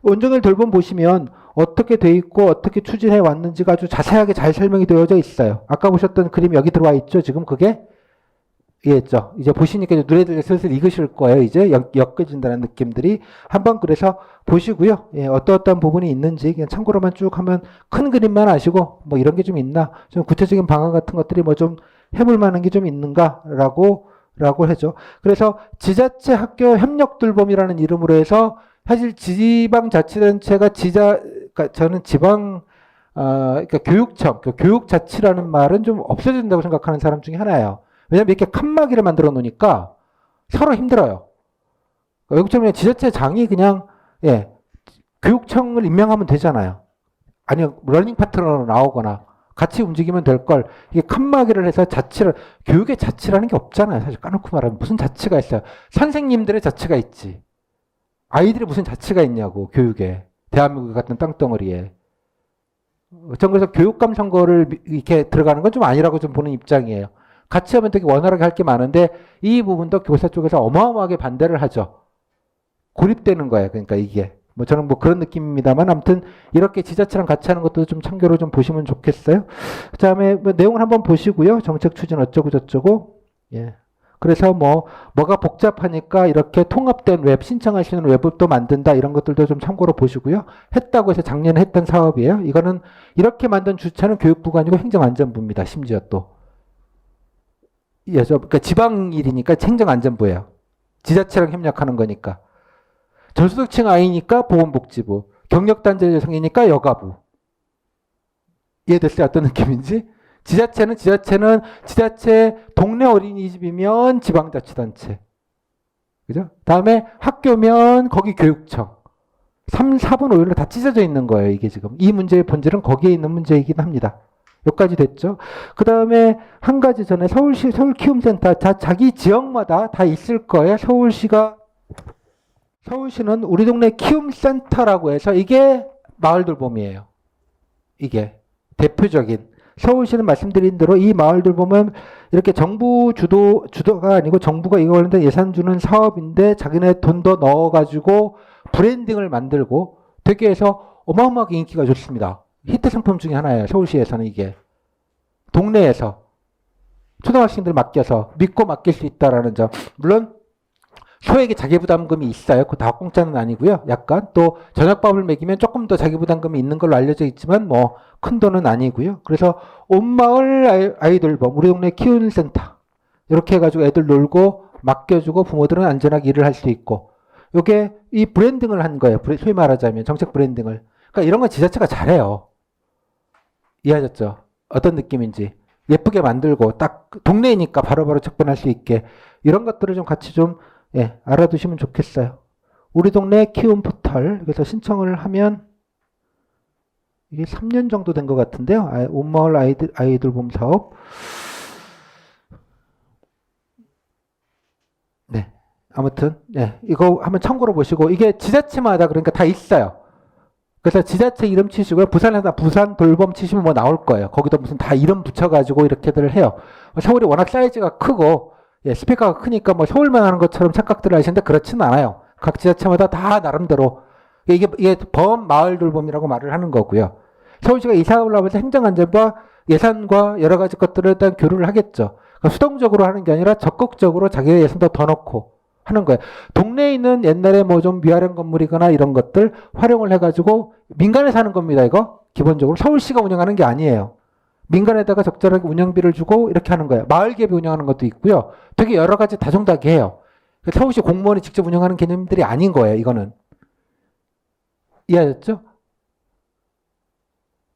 온종일 돌봄 보시면 어떻게 돼 있고 어떻게 추진해 왔는지가 아주 자세하게 잘 설명이 되어져 있어요. 아까 보셨던 그림 여기 들어와 있죠, 지금 그게? 이해했죠? 이제 보시니까 이제 눈에들 슬슬 익으실 거예요. 이제 엮여진다는 느낌들이. 한번 그래서 보시고요. 예, 어떠한 부분이 있는지 그냥 참고로만 쭉 하면 큰 그림만 아시고 뭐 이런 게 좀 있나, 좀 구체적인 방안 같은 것들이 뭐 좀 해볼 만한 게 좀 있는가라고 하죠. 그래서 지자체 학교 협력 돌봄이라는 이름으로 해서 사실 지방자치단체가 그러니까 저는 그러니까 교육청, 교육자치라는 말은 좀 없어야 된다고 생각하는 사람 중에 하나예요. 왜냐면 이렇게 칸막이를 만들어 놓으니까 서로 힘들어요. 교육청은 지자체장이 그냥, 예, 교육청을 임명하면 되잖아요. 아니면 러닝 파트너로 나오거나 같이 움직이면 될 걸, 이게 칸막이를 해서 교육의 자치라는 게 없잖아요. 사실 까놓고 말하면 무슨 자치가 있어요. 선생님들의 자치가 있지. 아이들이 무슨 자치가 있냐고, 교육에. 대한민국 같은 땅덩어리에. 전 그래서 교육감 선거를 이렇게 들어가는 건 좀 아니라고 좀 보는 입장이에요. 같이 하면 되게 원활하게 할 게 많은데 이 부분도 교사 쪽에서 어마어마하게 반대를 하죠. 고립되는 거예요. 그러니까 이게. 뭐 저는 뭐 그런 느낌입니다만 아무튼 이렇게 지자체랑 같이 하는 것도 좀 참고로 좀 보시면 좋겠어요. 그다음에 뭐 내용을 한번 보시고요. 정책 추진 어쩌고 저쩌고. 예. 그래서 뭐가 복잡하니까 이렇게 통합된 웹, 신청할 수 있는 웹을 또 만든다, 이런 것들도 좀 참고로 보시고요. 했다고 해서 작년에 했던 사업이에요. 이거는 이렇게 만든 주체는 교육부가 아니고 행정안전부입니다. 심지어 또. 예, 그러니까 지방일이니까 행정안전부예요. 지자체랑 협력하는 거니까. 저소득층 아이니까 보건복지부, 경력단절 여성이니까 여가부. 이해됐어요? 어떤 느낌인지? 지자체 동네 어린이집이면 지방자치단체. 그죠? 다음에 학교면 거기 교육청. 3, 4분 5일로 다 찢어져 있는 거예요, 이게 지금. 이 문제의 본질은 거기에 있는 문제이긴 합니다. 여기까지 됐죠. 그 다음에 한 가지 전에 서울시 서울키움센터, 자기 지역마다 다 있을 거예요. 서울시는 우리 동네 키움센터라고 해서 이게 마을돌봄이에요. 이게 대표적인. 서울시는 말씀드린 대로 이 마을돌봄은 이렇게 정부 주도가 아니고 정부가 이거 관련된 예산 주는 사업인데 자기네 돈 더 넣어가지고 브랜딩을 만들고 되게 해서 어마어마하게 인기가 좋습니다. 히트 상품 중에 하나예요. 서울시에서는 이게. 동네에서 초등학생들 맡겨서 믿고 맡길 수 있다라는 점. 물론 소액의 자기부담금이 있어요. 그거 다 공짜는 아니고요. 약간 또 저녁밥을 먹이면 조금 더 자기부담금이 있는 걸로 알려져 있지만 뭐 큰 돈은 아니고요. 그래서 온마을 아이돌봄, 우리 동네 키우는 센터 이렇게 해가지고 애들 놀고 맡겨주고 부모들은 안전하게 일을 할 수 있고, 이게 이 브랜딩을 한 거예요. 소위 말하자면 정책 브랜딩을. 그러니까 이런 건 지자체가 잘해요. 이해하셨죠? 어떤 느낌인지. 예쁘게 만들고 딱 동네이니까 바로바로 접근할 수 있게 이런 것들을 좀 같이 좀 알아두시면 좋겠어요. 우리 동네 키움 포털, 그래서 신청을 하면 이게 3년 정도 된 것 같은데요. 온마을 아이돌봄 사업. 네. 아무튼 이거 한번 참고로 보시고, 이게 지자체마다 그러니까 다 있어요. 그래서 지자체 이름 치시고요. 부산에다 부산 돌봄 치시면 뭐 나올 거예요. 거기도 무슨 다 이름 붙여가지고 이렇게들 해요. 서울이 워낙 사이즈가 크고 스피커가 크니까 뭐 서울만 하는 것처럼 착각들을 하시는데 그렇지는 않아요. 각 지자체마다 다 나름대로 이게 범마을 돌봄이라고 말을 하는 거고요. 서울시가 이 사업을 하면서 행정안전과 예산과 여러 가지 것들을 일단 교류를 하겠죠. 그러니까 수동적으로 하는 게 아니라 적극적으로 자기의 예산도 더 넣고 하는 거예요. 동네에 있는 옛날에 뭐 좀 미화된 건물이거나 이런 것들 활용을 해가지고 민간에서 하는 겁니다. 이거 기본적으로 서울시가 운영하는 게 아니에요. 민간에다가 적절하게 운영비를 주고 이렇게 하는 거예요. 마을기업이 운영하는 것도 있고요. 되게 여러 가지 다종다기 해요. 서울시 공무원이 직접 운영하는 개념들이 아닌 거예요. 이거는. 이해하셨죠?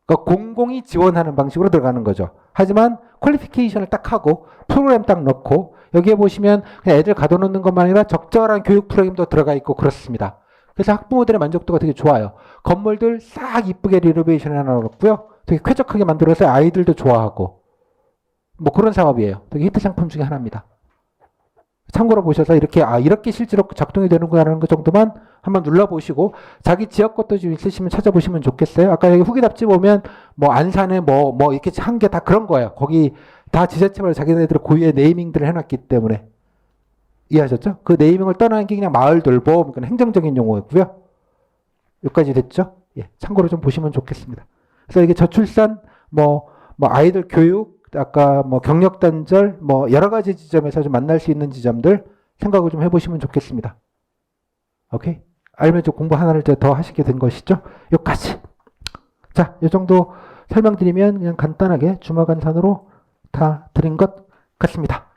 그러니까 공공이 지원하는 방식으로 들어가는 거죠. 하지만 퀄리피케이션을 딱 하고 프로그램 딱 넣고 여기에 보시면 그냥 애들 가둬놓는 것만 아니라 적절한 교육 프로그램도 들어가 있고 그렇습니다. 그래서 학부모들의 만족도가 되게 좋아요. 건물들 싹 이쁘게 리노베이션 해놨고요. 되게 쾌적하게 만들어서 아이들도 좋아하고 뭐 그런 사업이에요. 되게 히트 상품 중에 하나입니다. 참고로 보셔서 이렇게 이렇게 실제로 작동이 되는구나라는 것 정도만 한번 눌러보시고 자기 지역 것도 좀 있으시면 찾아보시면 좋겠어요. 아까 여기 후기 답지 보면 뭐 안산에 뭐 이렇게 한 게 다 그런 거예요. 거기 다 지자체마다 자기네들 고유의 네이밍들을 해놨기 때문에 이해하셨죠? 그 네이밍을 떠나는 게 그냥 마을 돌봄, 그건 행정적인 용어였고요. 여기까지 됐죠? 예, 참고로 좀 보시면 좋겠습니다. 그래서 이게 저출산, 뭐 아이들 교육, 아까 뭐 경력 단절, 뭐 여러 가지 지점에서 좀 만날 수 있는 지점들 생각을 좀 해보시면 좋겠습니다. 오케이? 알면 좀 공부 하나를 더 하시게 된 것이죠? 여기까지. 자, 이 정도 설명드리면 그냥 간단하게 주마간산으로 다 드린 것 같습니다.